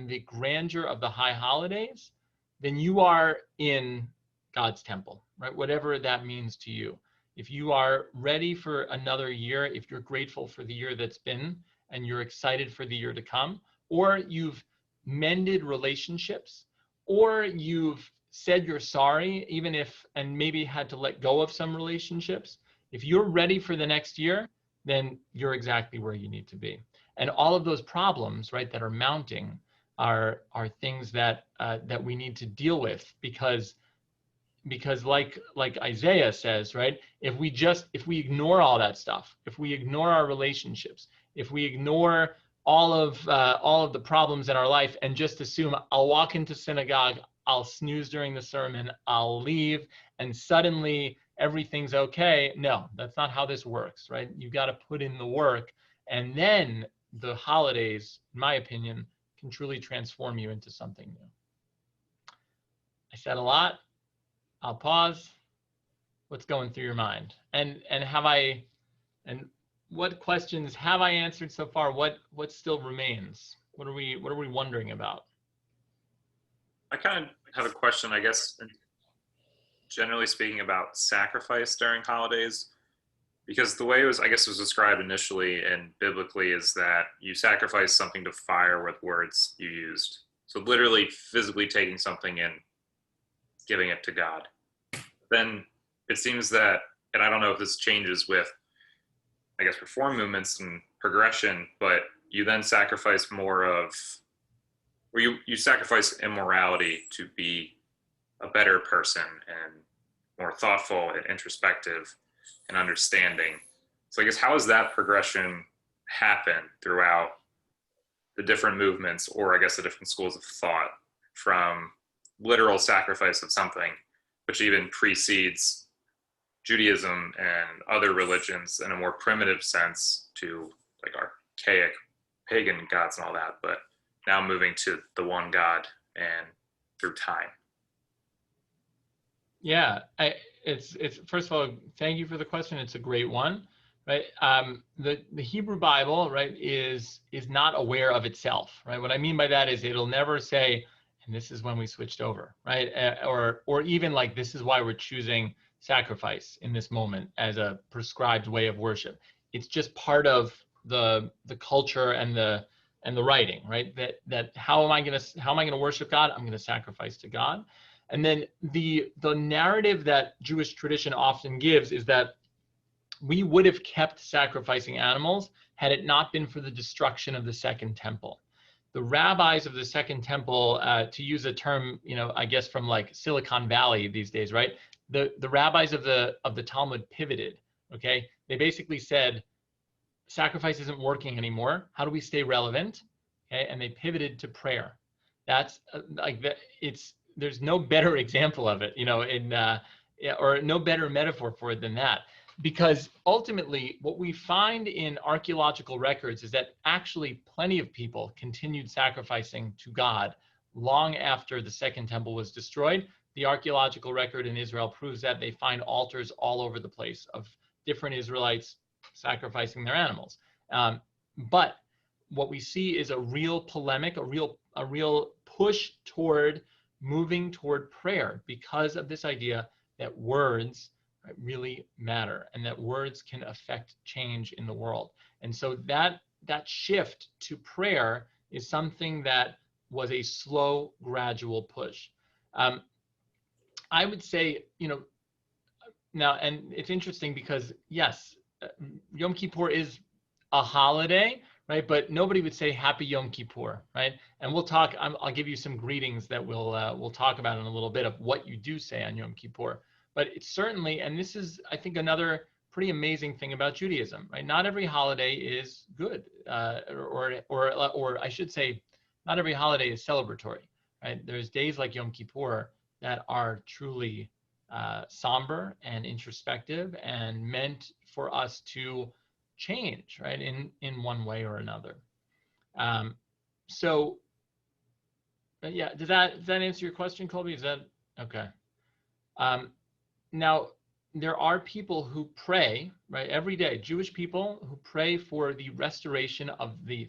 the grandeur of the high holidays, then you are in God's temple, right? Whatever that means to you. If you are ready for another year, if you're grateful for the year that's been, and you're excited for the year to come, or you've mended relationships, or you've said you're sorry, even if, and maybe had to let go of some relationships, if you're ready for the next year, then you're exactly where you need to be. And all of those problems, right, that are mounting are things that we need to deal with, because like Isaiah says, right, if we ignore all that stuff, if we ignore our relationships, if we ignore all of the problems in our life and just assume I'll walk into synagogue, I'll snooze during the sermon, I'll leave, and suddenly everything's okay. No, that's not how this works, right? You've got to put in the work, and then the holidays, in my opinion, can truly transform you into something new. I said a lot. I'll pause. What's going through your mind? And what questions have I answered so far? What still remains? What are we wondering about? I kind of have a question, I guess, generally speaking, about sacrifice during holidays, because the way it was described initially and biblically is that you sacrifice something to fire with words you used. So literally physically taking something and giving it to God. Then it seems that, and I don't know if this changes with, I guess, reform movements and progression, but you then sacrifice more of, or you sacrifice immorality to be a better person and more thoughtful and introspective and understanding. So I guess, how has that progression happened throughout the different movements, or I guess the different schools of thought, from literal sacrifice of something, which even precedes Judaism and other religions in a more primitive sense, to like archaic pagan gods and all that, but now moving to the one God and through time. Yeah, it's first of all, thank you for the question. It's a great one, right? The Hebrew Bible, right, is not aware of itself, right? What I mean by that is it'll never say, and this is when we switched over, right? Or even like, this is why we're choosing sacrifice in this moment as a prescribed way of worship. It's just part of the culture and the writing, right? That how am I gonna worship God? I'm gonna sacrifice to God. And then the narrative that Jewish tradition often gives is that we would have kept sacrificing animals had it not been for the destruction of the Second Temple. The rabbis of the Second Temple, to use a term, I guess from like Silicon Valley these days, right? The rabbis of the Talmud pivoted. Okay, they basically said, sacrifice isn't working anymore. How do we stay relevant? Okay, and they pivoted to prayer. That's there's no better example of it, or no better metaphor for it than that. Because ultimately, what we find in archaeological records is that actually plenty of people continued sacrificing to God long after the Second Temple was destroyed. The archaeological record in Israel proves that. They find altars all over the place of different Israelites sacrificing their animals. But what we see is a real polemic, a real push toward moving toward prayer, because of this idea that words really matter and that words can affect change in the world. And so that shift to prayer is something that was a slow, gradual push. I would say, now, and it's interesting because yes, Yom Kippur is a holiday, right? But nobody would say Happy Yom Kippur, right? And we'll talk. I'll give you some greetings that we'll talk about in a little bit of what you do say on Yom Kippur. But it's certainly, and this is, I think, another pretty amazing thing about Judaism, right? Not every holiday is good, or I should say, not every holiday is celebratory, right? There's days like Yom Kippur that are truly somber and introspective and meant for us to change, right, in one way or another. So yeah, does that answer your question, Colby? Is that okay? Now, there are people who pray, right, every day, Jewish people who pray for the restoration of the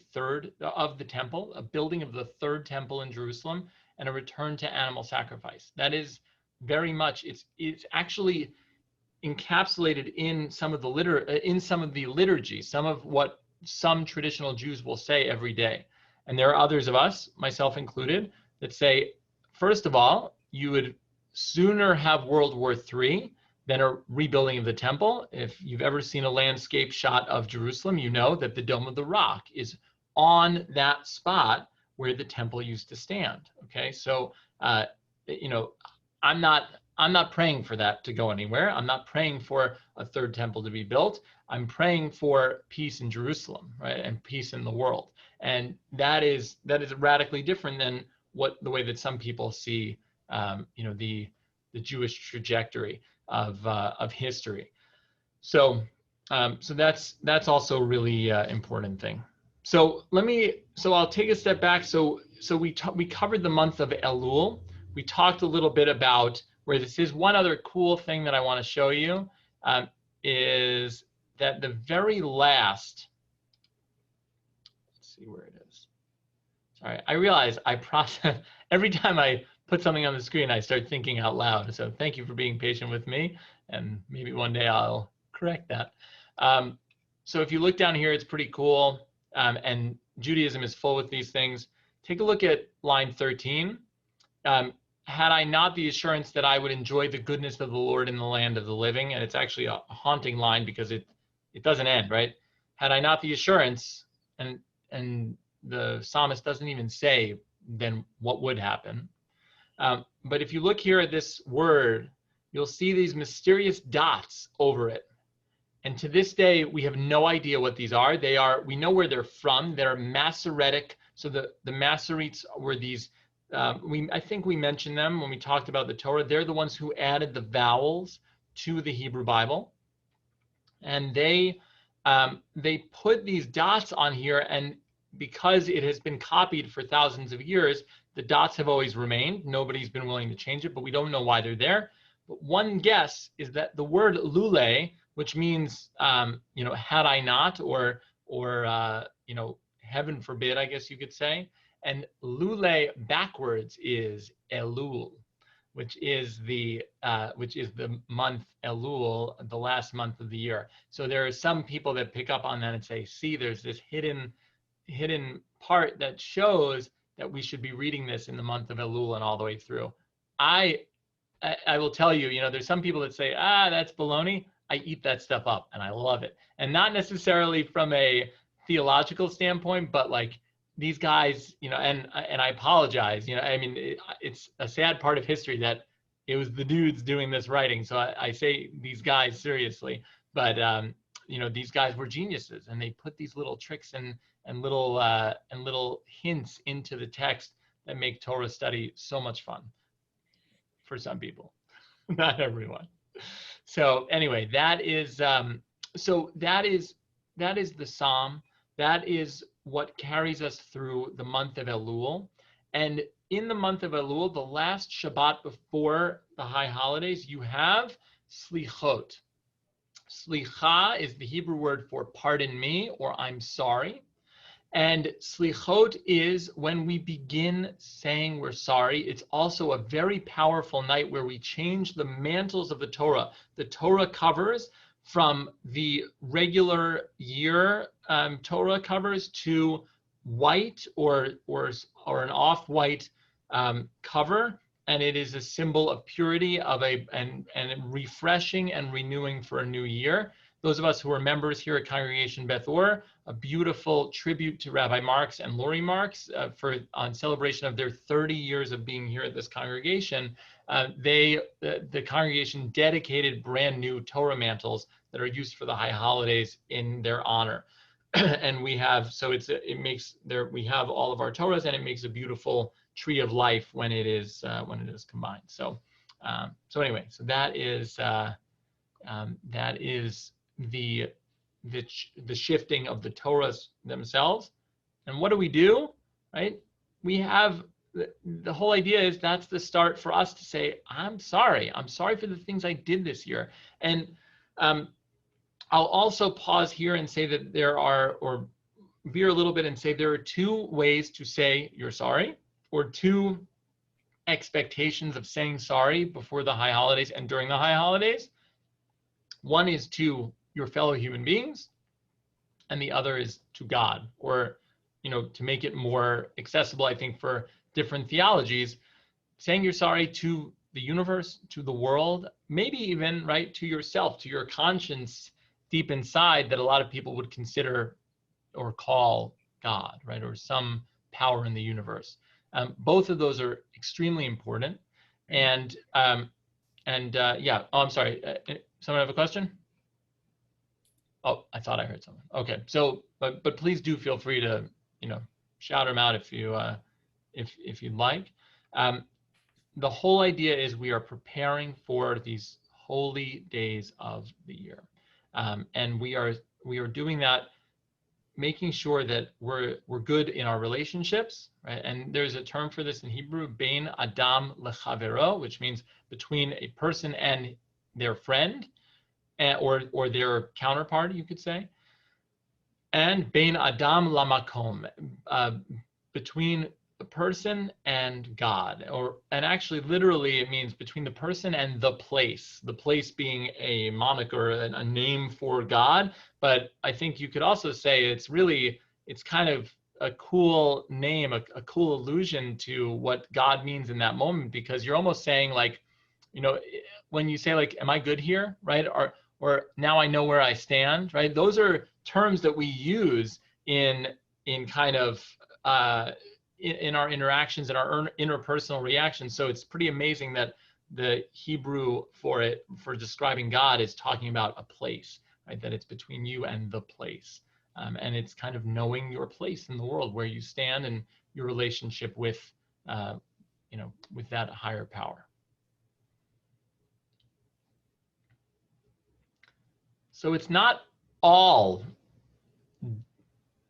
temple, a building of the third temple in Jerusalem, and a return to animal sacrifice. That is very much, it's actually encapsulated in some of the liturgy, some of what some traditional Jews will say every day. And there are others of us, myself included, that say, first of all, you would sooner have World War III than a rebuilding of the temple. If you've ever seen a landscape shot of Jerusalem, you know that the Dome of the Rock is on that spot where the temple used to stand. Okay, so I'm not praying for that to go anywhere. I'm not praying for a third temple to be built. I'm praying for peace in Jerusalem, right, and peace in the world. And that is radically different than the way that some people see, the Jewish trajectory of history. So that's also a really important thing. So I'll take a step back. So we covered the month of Elul. We talked a little bit about where this is. One other cool thing that I want to show you is that the very last, let's see where it is. Sorry, I realize I process, every time I put something on the screen, I start thinking out loud. So thank you for being patient with me, and maybe one day I'll correct that. So if you look down here, it's pretty cool, and Judaism is full with these things. Take a look at line 13. Had I not the assurance that I would enjoy the goodness of the Lord in the land of the living, and it's actually a haunting line because it doesn't end, right? Had I not the assurance, and the psalmist doesn't even say then what would happen. But if you look here at this word, you'll see these mysterious dots over it. And to this day, we have no idea what these are. We know where they're from. They're Masoretic So the Masoretes were these, I think we mentioned them when we talked about the Torah. They're the ones who added the vowels to the Hebrew Bible. And they put these dots on here, and because it has been copied for thousands of years, the dots have always remained. Nobody's been willing to change it, but we don't know why they're there. But one guess is that the word lule, which means, had I not, or heaven forbid, I guess you could say, and lule backwards is Elul, which is the month Elul, the last month of the year. So there are some people that pick up on that and say, see, there's this hidden part that shows that we should be reading this in the month of Elul and all the way through. I will tell you, there's some people that say, that's baloney. I eat that stuff up and I love it. And not necessarily from a theological standpoint, but like these guys, and I apologize, it's a sad part of history that it was the dudes doing this writing. So I say these guys seriously, but these guys were geniuses, and they put these little tricks and little hints into the text that make Torah study so much fun for some people, not everyone. So anyway, that is the Psalm. That is what carries us through the month of Elul. And in the month of Elul, the last Shabbat before the high holidays, you have Slichot. Slicha is the Hebrew word for pardon me, or I'm sorry. And Slichot is when we begin saying we're sorry. It's also a very powerful night where we change the mantles of the Torah. The Torah covers from the regular year Torah covers to white or an off-white cover, and it is a symbol of purity and refreshing and renewing for a new year. Those of us who are members here at Congregation Beth Or, a beautiful tribute to Rabbi Marks and Lori Marks on celebration of their 30 years of being here at this congregation. The congregation dedicated brand new Torah mantles that are used for the high holidays in their honor. And we have, we have all of our Torahs, and it makes a beautiful tree of life when it is combined. So anyway, so that is the shifting of the Torahs themselves. And what do? Right? We have the whole idea is that's the start for us to say, I'm sorry for the things I did this year. And I'll also pause here and say that or veer a little bit and say there are two ways to say you're sorry, or two expectations of saying sorry before the high holidays and during the high holidays. One is to your fellow human beings, and the other is to God, or, to make it more accessible, I think, for different theologies, saying you're sorry to the universe, to the world, maybe even, right, to yourself, to your conscience deep inside that a lot of people would consider or call God, right, or some power in the universe. Both of those are extremely important. And yeah, I'm sorry. Someone have a question? Oh, I thought I heard someone. Okay, so but please do feel free to shout them out if you'd like. The whole idea is we are preparing for these holy days of the year, and we are doing that, making sure that we're good in our relationships, right? And there's a term for this in Hebrew, bein adam lechavero, which means between a person and their friend, or their counterpart, you could say. And bein adam lamakom, between the person and God, and actually literally it means between the person and the place being a moniker, a name for God. But I think you could also say it's kind of a cool name, a cool allusion to what God means in that moment, because you're almost saying, like, when you say, like, am I good here, right? Or now I know where I stand, right? Those are terms that we use in kind of in our interactions and our interpersonal reactions. So it's pretty amazing that the Hebrew for describing God is talking about a place, right? That it's between you and the place. And it's kind of knowing your place in the world, where you stand, and your relationship with, with that higher power. So it's not all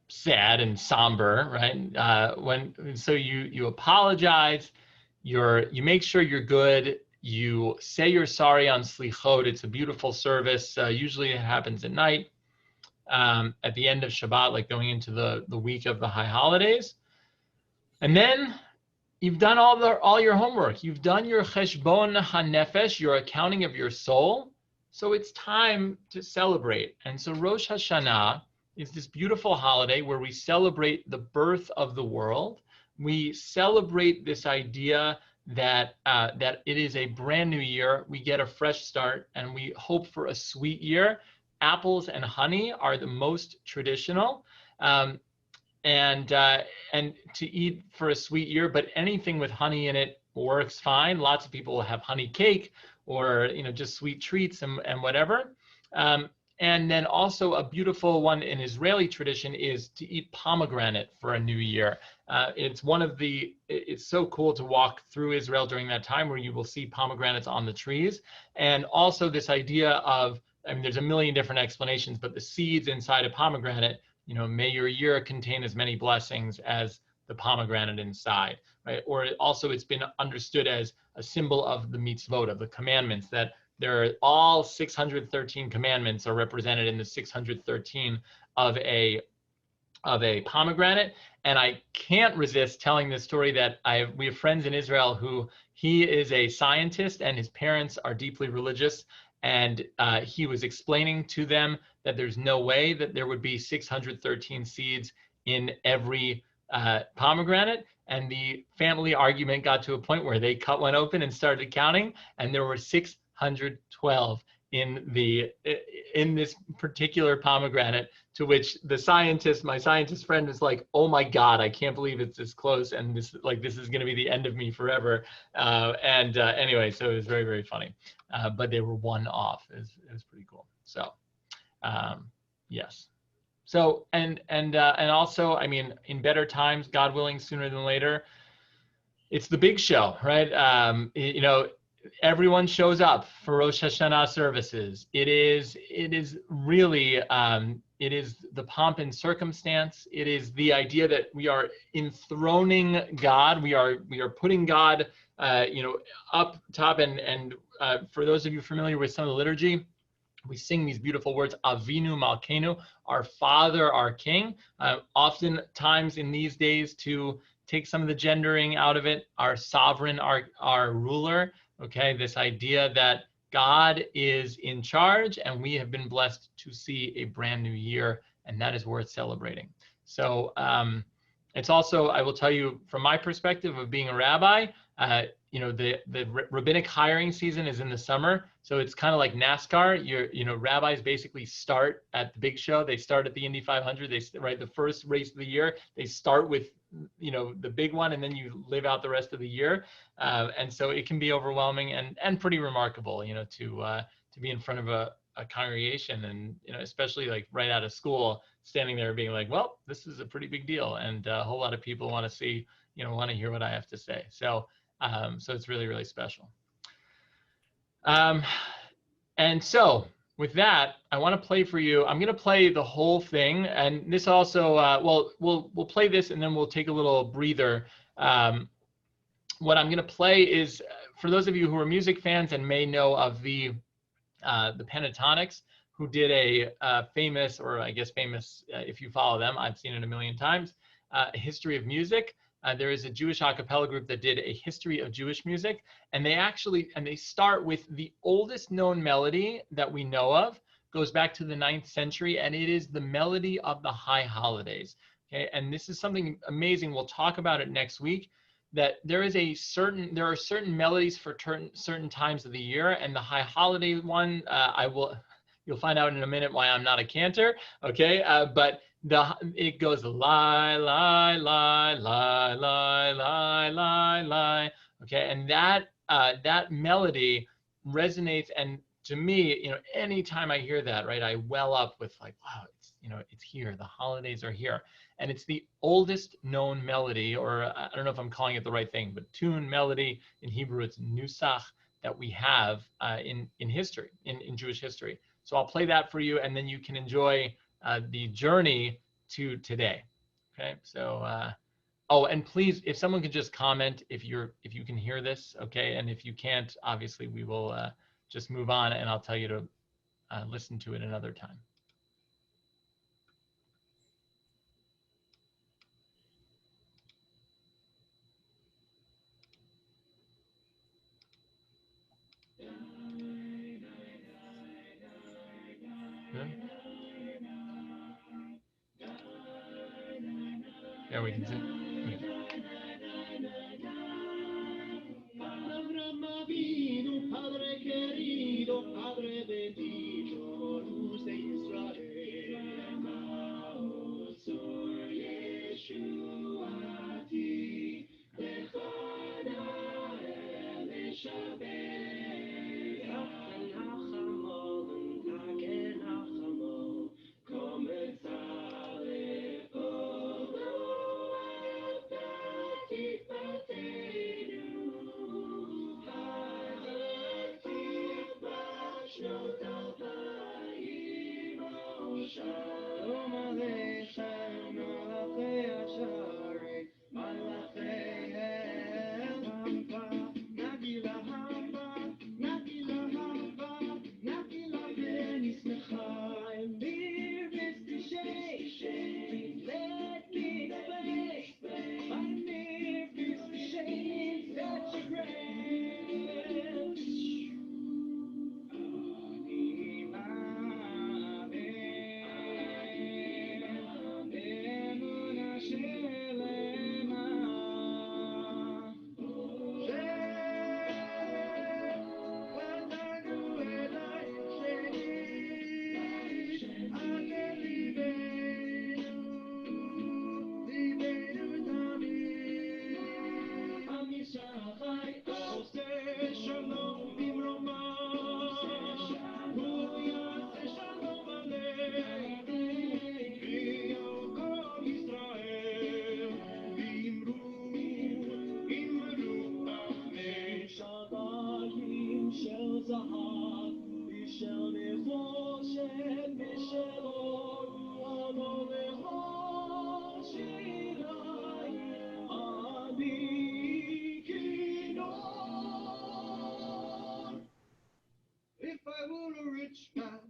sad and somber, right? So you apologize, you make sure you're good, you say you're sorry on Slichot. It's a beautiful service. Usually it happens at night, at the end of Shabbat, like going into the week of the high holidays. And then you've done all your homework. You've done your cheshbon hanefesh, your accounting of your soul. So it's time to celebrate. And so Rosh Hashanah is this beautiful holiday where we celebrate the birth of the world. We celebrate this idea that it is a brand new year. We get a fresh start, and we hope for a sweet year. Apples and honey are the most traditional, and to eat for a sweet year. But anything with honey in it works fine. Lots of people will have honey cake, or just sweet treats and whatever. And then also a beautiful one in Israeli tradition is to eat pomegranate for a new year. It's so cool to walk through Israel during that time, where you will see pomegranates on the trees. And also this idea of, there's a million different explanations, but the seeds inside a pomegranate, may your year contain as many blessings as the pomegranate inside, right? Or also it's been understood as a symbol of the mitzvot, of the commandments, that there are all 613 commandments are represented in the 613 of a pomegranate. And I can't resist telling this story that we have friends in Israel who, he is a scientist and his parents are deeply religious. And he was explaining to them that there's no way that there would be 613 seeds in every pomegranate. And the family argument got to a point where they cut one open and started counting, and there were 612 in this particular pomegranate, to which my scientist friend was like, "Oh my God, I can't believe it's this close, and this is going to be the end of me forever." Anyway, so it was very, very funny, but they were one off. It was pretty cool. So yes. So and also, in better times, God willing, sooner than later, it's the big show, right? Everyone shows up for Rosh Hashanah services. It is really, it is the pomp and circumstance. It is the idea that we are enthroning God. We are putting God, up top. And for those of you familiar with some of the liturgy, we sing these beautiful words, Avinu Malkeinu, our Father, our King. Oftentimes in these days, to take some of the gendering out of it, our sovereign, our ruler. Okay, this idea that God is in charge, and we have been blessed to see a brand new year, and that is worth celebrating. So it's also, I will tell you from my perspective of being a rabbi, the rabbinic hiring season is in the summer. So it's kind of like NASCAR. Rabbis basically start at the big show. They start at the Indy 500. The first race of the year, they start with, the big one, and then you live out the rest of the year. And so it can be overwhelming and pretty remarkable, to be in front of a congregation, and, especially like right out of school, standing there being like, well, this is a pretty big deal. And a whole lot of people want to see, want to hear what I have to say. So it's really, really special. And so with that, I want to play for you. I'm going to play the whole thing, and this also, we'll play this, and then we'll take a little breather. What I'm going to play is, for those of you who are music fans and may know of the Pentatonics, who did a famous, if you follow them, I've seen it a million times, a history of music. There is a Jewish a cappella group that did a history of Jewish music, and they start with the oldest known melody that we know of, goes back to the 9th century, and it is the melody of the high holidays. Okay, and this is something amazing. We'll talk about it next week, that there are certain melodies for certain times of the year, and the high holiday one, you'll find out in a minute why I'm not a cantor. Okay, but it goes lie, lie, lie, lie, lie, lie, lie, lie. Okay, and that melody resonates, and to me, anytime I hear that, right, I well up with like, wow, it's here. The holidays are here. And it's the oldest known melody, or I don't know if I'm calling it the right thing, but tune, melody. In Hebrew, it's nusach, that we have in history, in Jewish history. So I'll play that for you, and then you can enjoy the journey to today. Okay, so oh, and please, if someone could just comment if you can hear this, okay, and if you can't, obviously we will just move on, and I'll tell you to listen to it another time. Good. Yeah, we can see. Padre querido, Padre bendito, luz de Israel, amaos por Yeshua a ti, lejana el Shabbat, Nachamon, Nachamon, comenzare Shalom Aleichem, Malachei Ashari, Malachei Hamba, Nagila Hamba, Nagila Hamba, Nagila Benismechai, Mir Bistishay, let me play, Mir Bistishay, such a grace. If I were a rich man,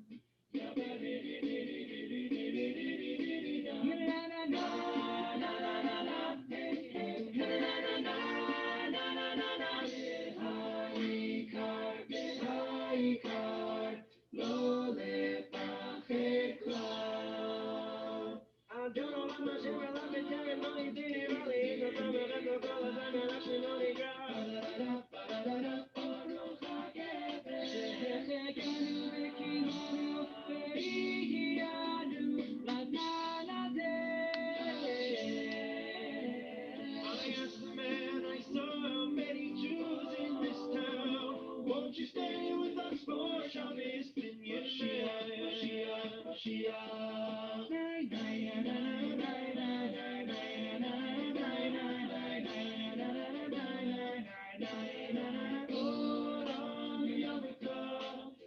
won't you stay with us for Shabbos ben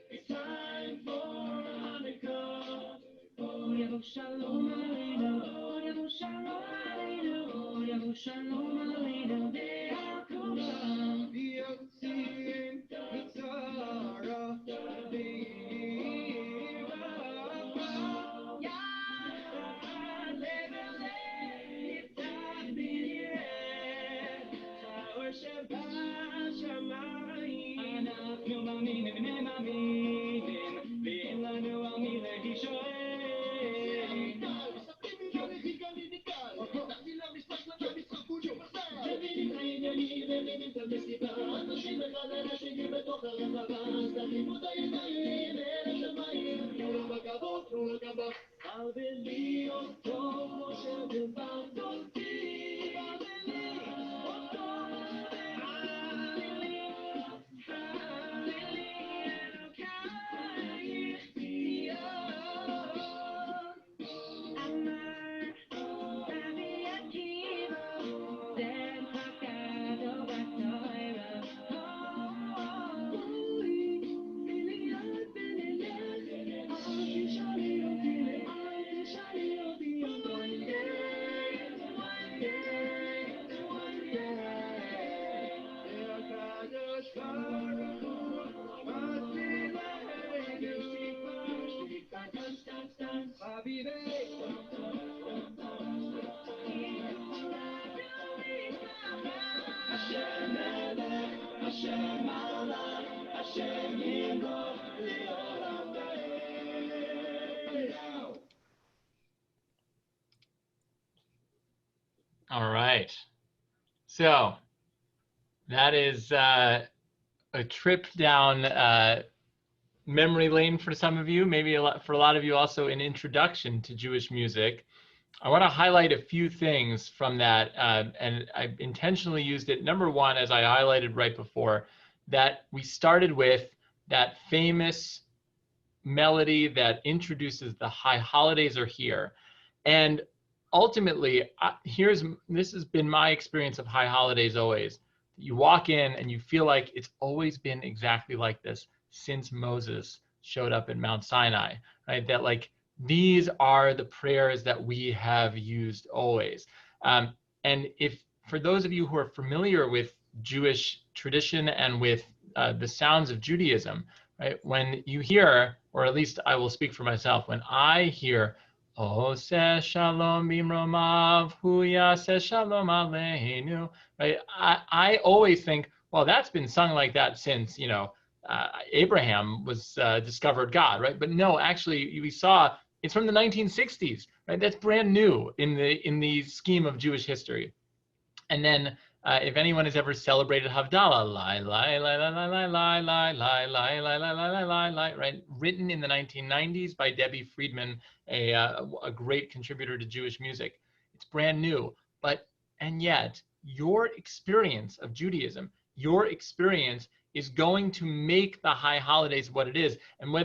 It's time for Hanukkah. Oh, Yavu Shalom Aleinu. Oh, Yavu Shalom Aleinu. Oh, Yavu Shalom Aleinu. Be'akulam. Yotzim Mitzara. Yachad Levele Yiftach B'nireh. Cha'or Shabbat Shamayim. Anachnu B'minim B'nei Maminim. V'im lanu al mileh Yishoel. All right. So that is a trip down memory lane for some of you, maybe for a lot of you also an introduction to Jewish music. I want to highlight a few things from that, and I intentionally used it. Number one, as I highlighted right before, that we started with that famous melody that introduces the high holidays are here. And ultimately, this has been my experience of high holidays always. You walk in and you feel like it's always been exactly like this since Moses showed up at Mount Sinai, right? That like these are the prayers that we have used always. And if for those of you who are familiar with Jewish tradition and with the sounds of Judaism, right? When you hear, or at least I will speak for myself, when I hear Oseh Shalom Bimromav Hu Yaseh Shalom Aleinu, right? I always think, well, that's been sung like that since, Abraham was discovered God, right? But no, actually, we saw it's from the 1960s, right? That's brand new in the scheme of Jewish history. And then if anyone has ever celebrated Havdalah, right? Written in the 1990s by Debbie Friedman, a great contributor to Jewish music. It's brand new, and yet your experience of Judaism, your experience is going to make the high holidays what it is. And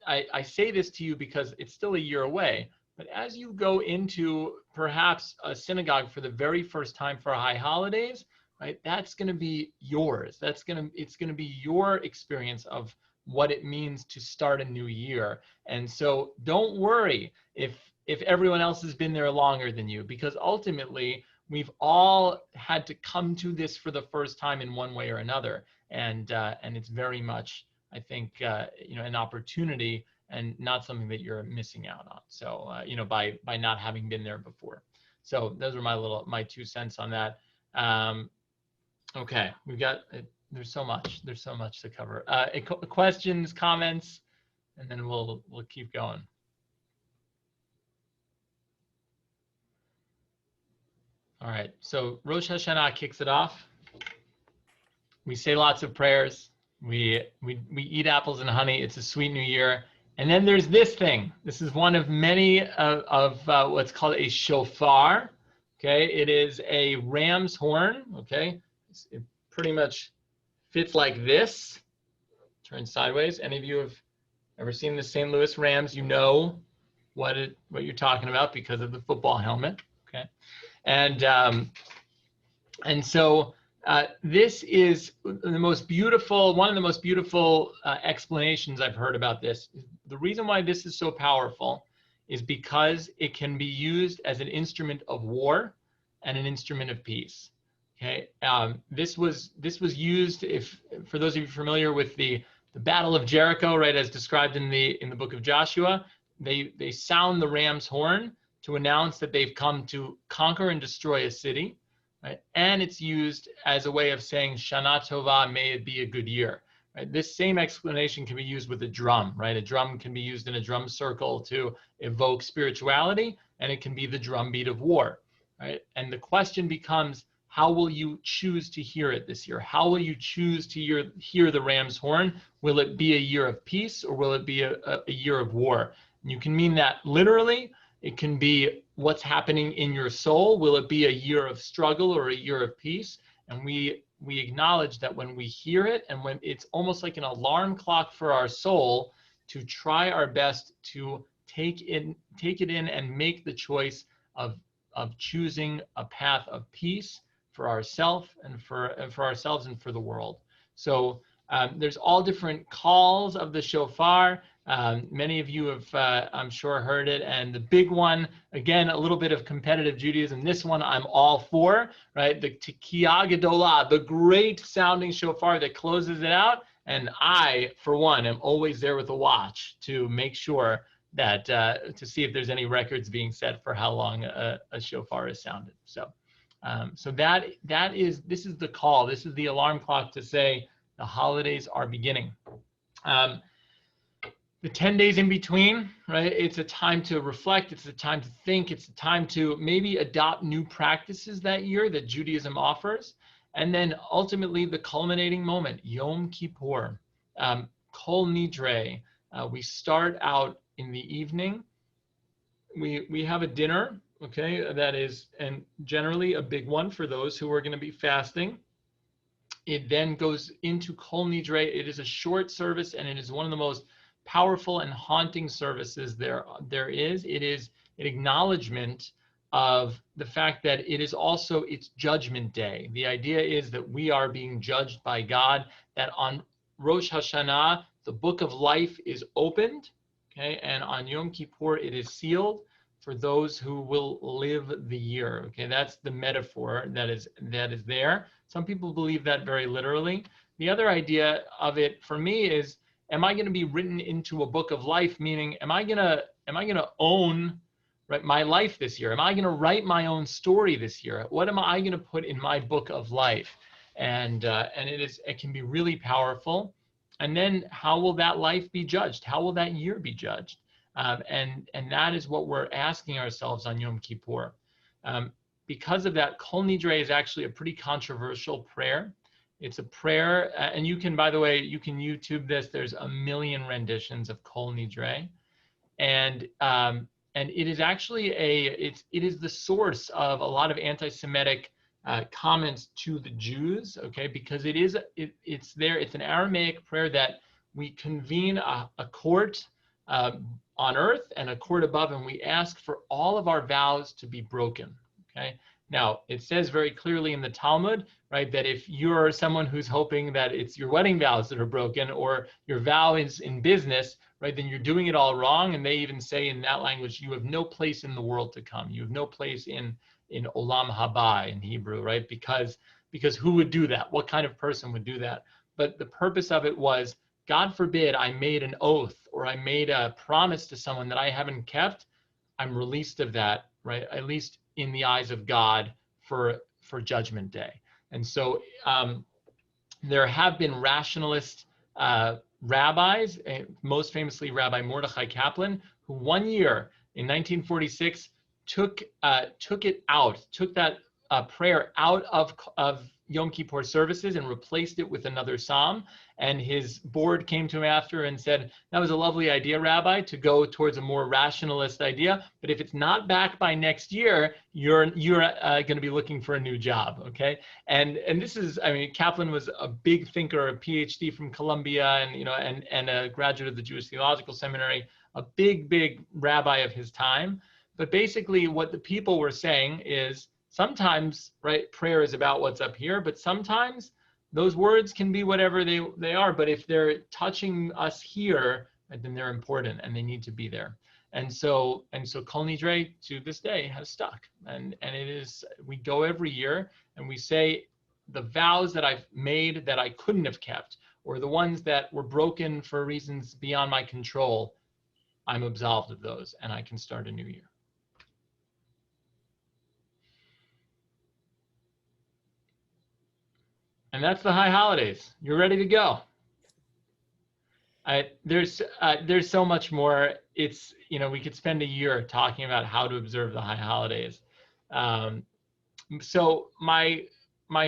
I say this to you because it's still a year away, but as you go into perhaps a synagogue for the very first time for high holidays, right, that's going to be yours. It's going to be your experience of what it means to start a new year. And so don't worry if everyone else has been there longer than you, because ultimately we've all had to come to this for the first time in one way or another. And it's very much, I think, an opportunity and not something that you're missing out on. So, by not having been there before. So those are my 2 cents on that. Okay, there's so much to cover. Questions, comments, and then we'll keep going. All right, so Rosh Hashanah kicks it off. We say lots of prayers. We eat apples and honey. It's a sweet new year. And then there's this thing. This is one of many of what's called a shofar. Okay, it is a ram's horn. Okay, it pretty much fits like this. Turn sideways. Any of you have ever seen the St. Louis Rams? You know what you're talking about because of the football helmet. Okay, and so this is one of the most beautiful explanations I've heard about this. The reason why this is so powerful is because it can be used as an instrument of war and an instrument of peace. Okay, this was used, for those of you familiar with the Battle of Jericho, right, as described in the book of Joshua, they sound the ram's horn to announce that they've come to conquer and destroy a city. Right? And it's used as a way of saying Shana Tova, may it be a good year. Right? This same explanation can be used with a drum. Right? A drum can be used in a drum circle to evoke spirituality, and it can be the drumbeat of war. Right? And the question becomes, how will you choose to hear it this year? How will you choose to hear the ram's horn? Will it be a year of peace, or will it be a year of war? And you can mean that literally. It can be what's happening in your soul. Will it be a year of struggle or a year of peace? And we acknowledge that when we hear it, and when it's almost like an alarm clock for our soul, to try our best to take it in and make the choice of choosing a path of peace for ourselves and for ourselves and for the world. So there's all different calls of the shofar. Many of you have, I'm sure, heard it. And the big one, again, a little bit of competitive Judaism. This one I'm all for, right? The Tekiah Gedolah, the great sounding shofar that closes it out. And I, for one, am always there with a watch to make sure that to see if there's any records being set for how long a shofar is sounded. So, this is the call. This is the alarm clock to say the holidays are beginning. The 10 days in between, right? It's a time to reflect. It's a time to think. It's a time to maybe adopt new practices that year that Judaism offers. And then ultimately the culminating moment, Yom Kippur, Kol Nidre. We start out in the evening. We have a dinner, okay, that is, and generally a big one for those who are going to be fasting. It then goes into Kol Nidre. It is a short service, and it is one of the most powerful and haunting services there is. It is an acknowledgement of the fact that it is also its judgment day. The idea is that we are being judged by God, that on Rosh Hashanah, the book of life is opened, okay, and on Yom Kippur, it is sealed for those who will live the year. Okay, that's the metaphor that is there. Some people believe that very literally. The other idea of it for me is, am I going to be written into a book of life? Meaning, am I going to own, right, my life this year? Am I going to write my own story this year? What am I going to put in my book of life? And it can be really powerful. And then how will that life be judged? How will that year be judged? And that is what we're asking ourselves on Yom Kippur. Because of that, Kol Nidre is actually a pretty controversial prayer. It's a prayer, and you can, by the way, you can YouTube this. There's a million renditions of Kol Nidre, and it is actually it is the source of a lot of anti-Semitic comments to the Jews. Okay, because it's there. It's an Aramaic prayer that we convene a court on earth and a court above, and we ask for all of our vows to be broken. Okay. Now, it says very clearly in the Talmud, right, that if you're someone who's hoping that it's your wedding vows that are broken, or your vow is in business, right, then you're doing it all wrong. And they even say in that language, you have no place in the world to come. You have no place in Olam Haba in Hebrew, right? Because who would do that? What kind of person would do that? But the purpose of it was, God forbid I made an oath or I made a promise to someone that I haven't kept, I'm released of that, right? At least in the eyes of God for Judgment Day. And so there have been rationalist rabbis, most famously Rabbi Mordechai Kaplan, who one year in 1946 took that prayer out of Yom Kippur services and replaced it with another psalm. And his board came to him after and said, that was a lovely idea, Rabbi, to go towards a more rationalist idea. But if it's not back by next year, you're going to be looking for a new job. Okay. And this is, I mean, Kaplan was a big thinker, a PhD from Columbia, and a graduate of the Jewish Theological Seminary, a big rabbi of his time. But basically what the people were saying is, sometimes, right, prayer is about what's up here, but sometimes those words can be whatever they are. But if they're touching us here, right, then they're important and they need to be there. And so Kol Nidre to this day has stuck. And it is, we go every year and we say the vows that I've made that I couldn't have kept, or the ones that were broken for reasons beyond my control, I'm absolved of those and I can start a new year. And that's the high holidays. You're ready to go. There's so much more. It's, we could spend a year talking about how to observe the high holidays. So my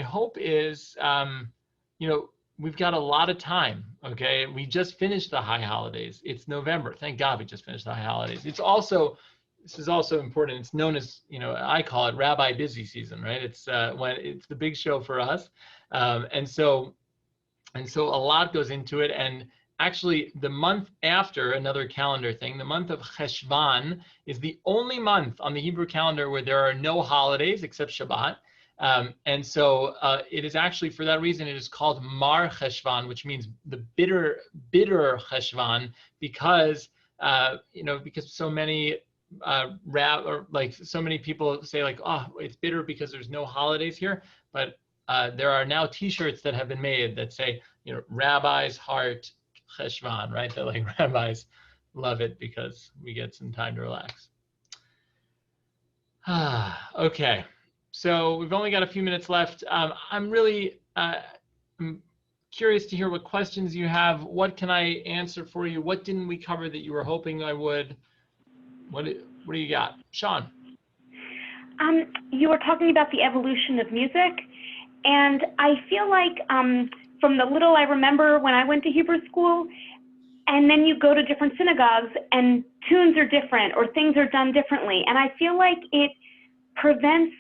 hope is, we've got a lot of time. Okay, we just finished the high holidays. It's November. Thank God we just finished the high holidays. This is also important. It's known as, I call it Rabbi busy season, right? It's when it's the big show for us. And so a lot goes into it. And actually the month after, another calendar thing, the month of Cheshvan is the only month on the Hebrew calendar where there are no holidays except Shabbat. And so it is actually, for that reason, it is called Mar Cheshvan, which means the bitter Cheshvan, because so many so many people say like, oh, it's bitter because there's no holidays here. But there are now T-shirts that have been made that say, Rabbi's heart Cheshvan, right? They're like Rabbi's love it because we get some time to relax. Okay, so we've only got a few minutes left. I'm really I'm curious to hear what questions you have. What can I answer for you? What didn't we cover that you were hoping I would? What do you got, Sean? You were talking about the evolution of music, and I feel like from the little I remember when I went to Hebrew school, and then you go to different synagogues and tunes are different or things are done differently. And I feel like it prevents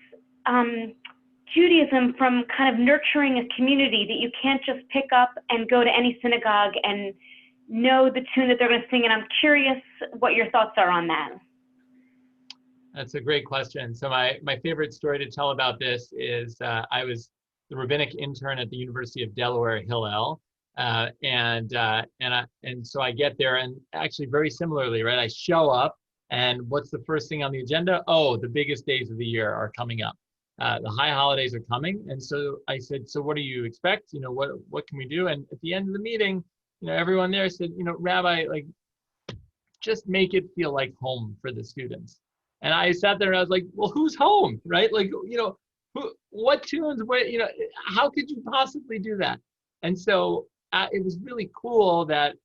Judaism from kind of nurturing a community, that you can't just pick up and go to any synagogue and know the tune that they're going to sing. And I'm curious what your thoughts are on that. That's a great question. So my favorite story to tell about this is I was the rabbinic intern at the University of Delaware, Hillel. And so I get there, and actually very similarly, right? I show up, and what's the first thing on the agenda? Oh, the biggest days of the year are coming up. The high holidays are coming, and so I said, so what do you expect? You know, what can we do? And at the end of the meeting, you know, everyone there said, you know, Rabbi, like, just make it feel like home for the students. And I sat there and I was like, well, who's home, right? Like, you know, what tunes? What, you know, how could you possibly do that? And so it was really cool that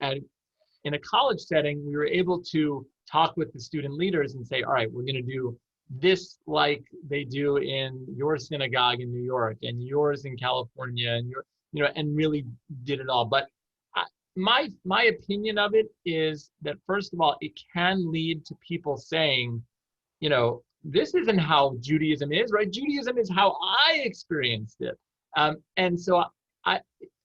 in a college setting, we were able to talk with the student leaders and say, all right, we're going to do this like they do in your synagogue in New York and yours in California, and your, you know, and really did it all. But my opinion of it is that, first of all, it can lead to people saying, you know, this isn't how Judaism is, right? Judaism is how I experienced it. And so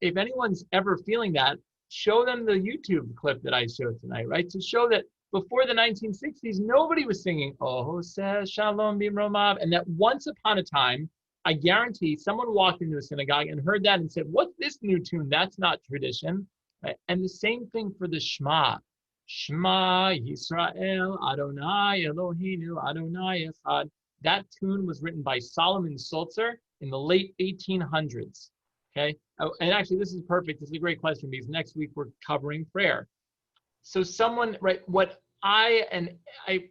if anyone's ever feeling that, show them the YouTube clip that I showed tonight, right? To show that before the 1960s, nobody was singing, oh, says Shalom Bimromav. And that once upon a time, I guarantee someone walked into a synagogue and heard that and said, what's this new tune? That's not tradition. Right? And the same thing for the Shema. Shema Yisrael Adonai Eloheinu Adonai Echad. That tune was written by Solomon Sulzer in the late 1800s. Okay, and actually this is perfect. This is a great question because next week we're covering prayer. So someone, right, what I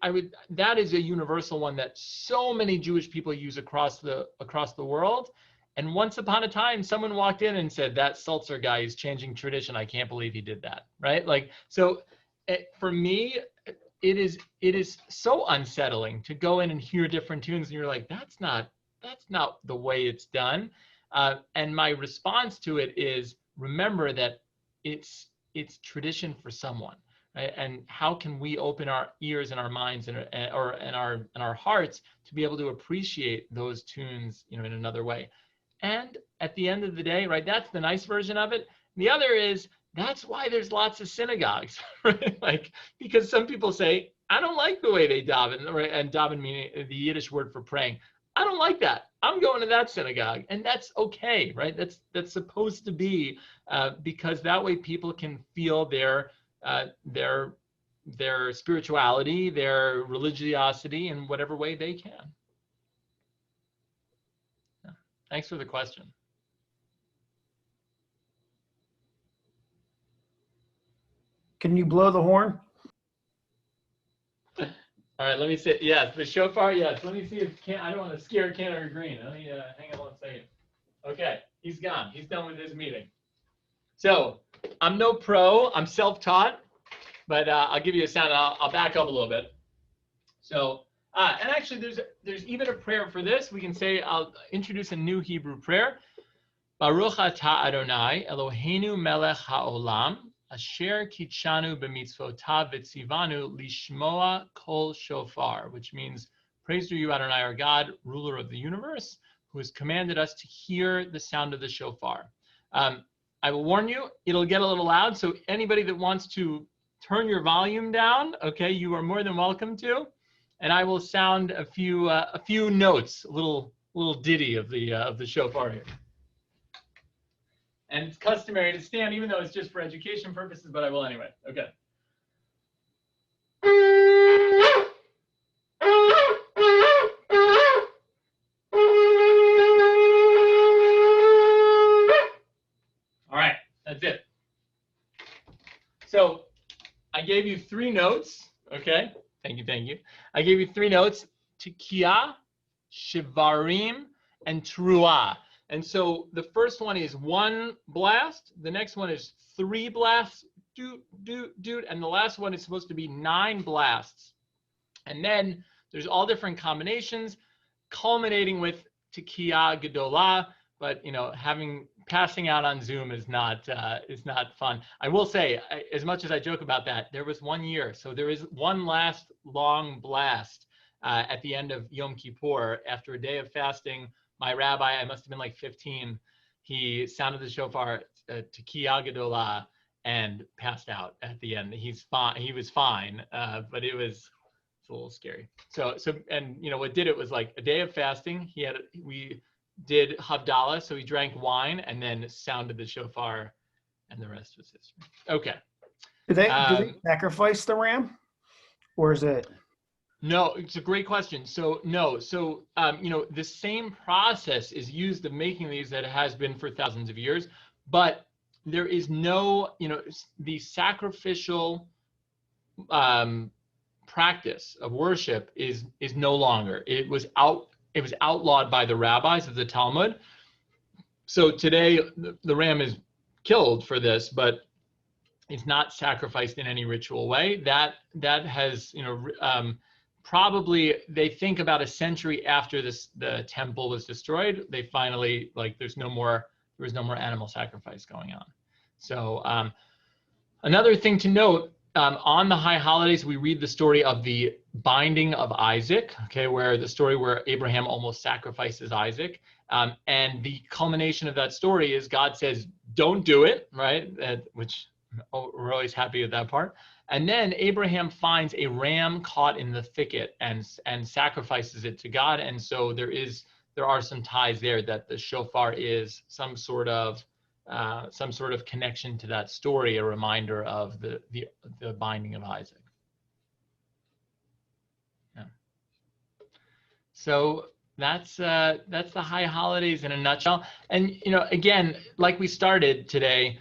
would, that is a universal one that so many Jewish people use across the world. And once upon a time, someone walked in and said, that Sulzer guy is changing tradition. I can't believe he did that, right? Like, so for me, it is so unsettling to go in and hear different tunes and you're like, that's not the way it's done. And my response to it is, remember that it's tradition for someone, right? And how can we open our ears and our minds and our hearts to be able to appreciate those tunes, you know, in another way? And at the end of the day, right, that's the nice version of it. The other is, that's why there's lots of synagogues, right? Like, because some people say, I don't like the way they daven, right? And daven meaning the Yiddish word for praying. I don't like that. I'm going to that synagogue, and that's okay, right? That's supposed to be, because that way people can feel their spirituality, their religiosity in whatever way they can. Yeah. Thanks for the question. Can you blow the horn? All right, let me see. Yes, the shofar. Yes, let me see if I don't want to scare Canada Green. Let me hang on one second. Okay, he's gone. He's done with his meeting. So I'm no pro. I'm self-taught, but I'll give you a sound. I'll back up a little bit. So and actually, there's even a prayer for this. We can say, I'll introduce a new Hebrew prayer. Baruch atah Adonai Eloheinu melech haolam. Asher kitshanu b'mitzvotav v'tzivanu lishmoa kol shofar, which means, praise to you, Adonai, our God, ruler of the universe, who has commanded us to hear the sound of the shofar. I will warn you, it'll get a little loud, so anybody that wants to turn your volume down, okay, you are more than welcome to. And I will sound a few notes, a little ditty of the shofar here. And it's customary to stand, even though it's just for education purposes, but I will anyway. Okay. All right, that's it. So I gave you 3 notes. Okay. Thank you. I gave you 3 notes: Tekiah, Shivarim, and Teruah. And so the first one is 1 blast. The next one is 3 blasts, doot, doot, doot. And the last one is supposed to be 9 blasts. And then there's all different combinations, culminating with Tekiah Gedolah. But, passing out on Zoom is not fun. I will say, as much as I joke about that, there was 1 year. So there is one last long blast at the end of Yom Kippur. After a day of fasting, my rabbi, I must have been like 15, he sounded the shofar, Tekiah Gedolah, and passed out at the end. He's fine. He was fine, but it's a little scary. So what did it was like a day of fasting. We did Havdalah, so he drank wine and then sounded the shofar, and the rest was history. Okay. Do they sacrifice the ram, or is it? No, it's a great question. So no, the same process is used of making these that it has been for thousands of years, but there is no, the sacrificial practice of worship is no longer. It was outlawed by the rabbis of the Talmud. So today the ram is killed for this, but it's not sacrificed in any ritual way. That has, probably, they think about a century after the temple was destroyed, they finally, there was no more animal sacrifice going on. So another thing to note, on the high holidays, we read the story of the binding of Isaac, okay, where Abraham almost sacrifices Isaac. And the culmination of that story is God says, don't do it, right? Which we're always happy with that part. And then Abraham finds a ram caught in the thicket and sacrifices it to God. And so there are some ties there that the shofar is some sort of connection to that story, a reminder of the binding of Isaac. Yeah. So that's the high holidays in a nutshell. And again, like we started today,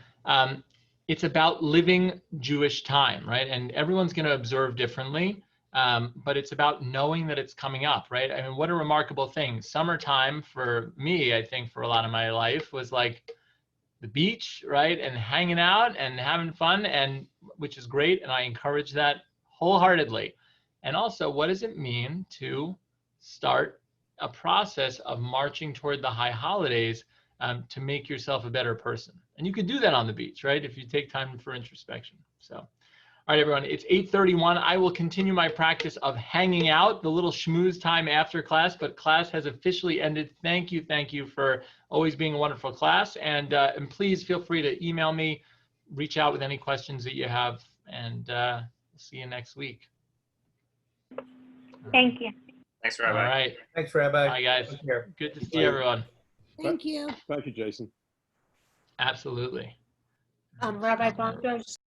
it's about living Jewish time, right? And everyone's going to observe differently, but it's about knowing that it's coming up, right? I mean, what a remarkable thing. Summertime for me, I think for a lot of my life, was like the beach, right? And hanging out and having fun, and which is great. And I encourage that wholeheartedly. And also, what does it mean to start a process of marching toward the high holidays to make yourself a better person? And you could do that on the beach, right? If you take time for introspection. So, all right, everyone, it's 8:31. I will continue my practice of hanging out, the little schmooze time after class, but class has officially ended. Thank you for always being a wonderful class. And please feel free to email me, reach out with any questions that you have, and we'll see you next week. Thank you. Thanks, Rabbi. All right. Thanks, Rabbi. Bye, guys. Good to see everyone. Thank you, Jason. Absolutely. Rabbi Bonjour,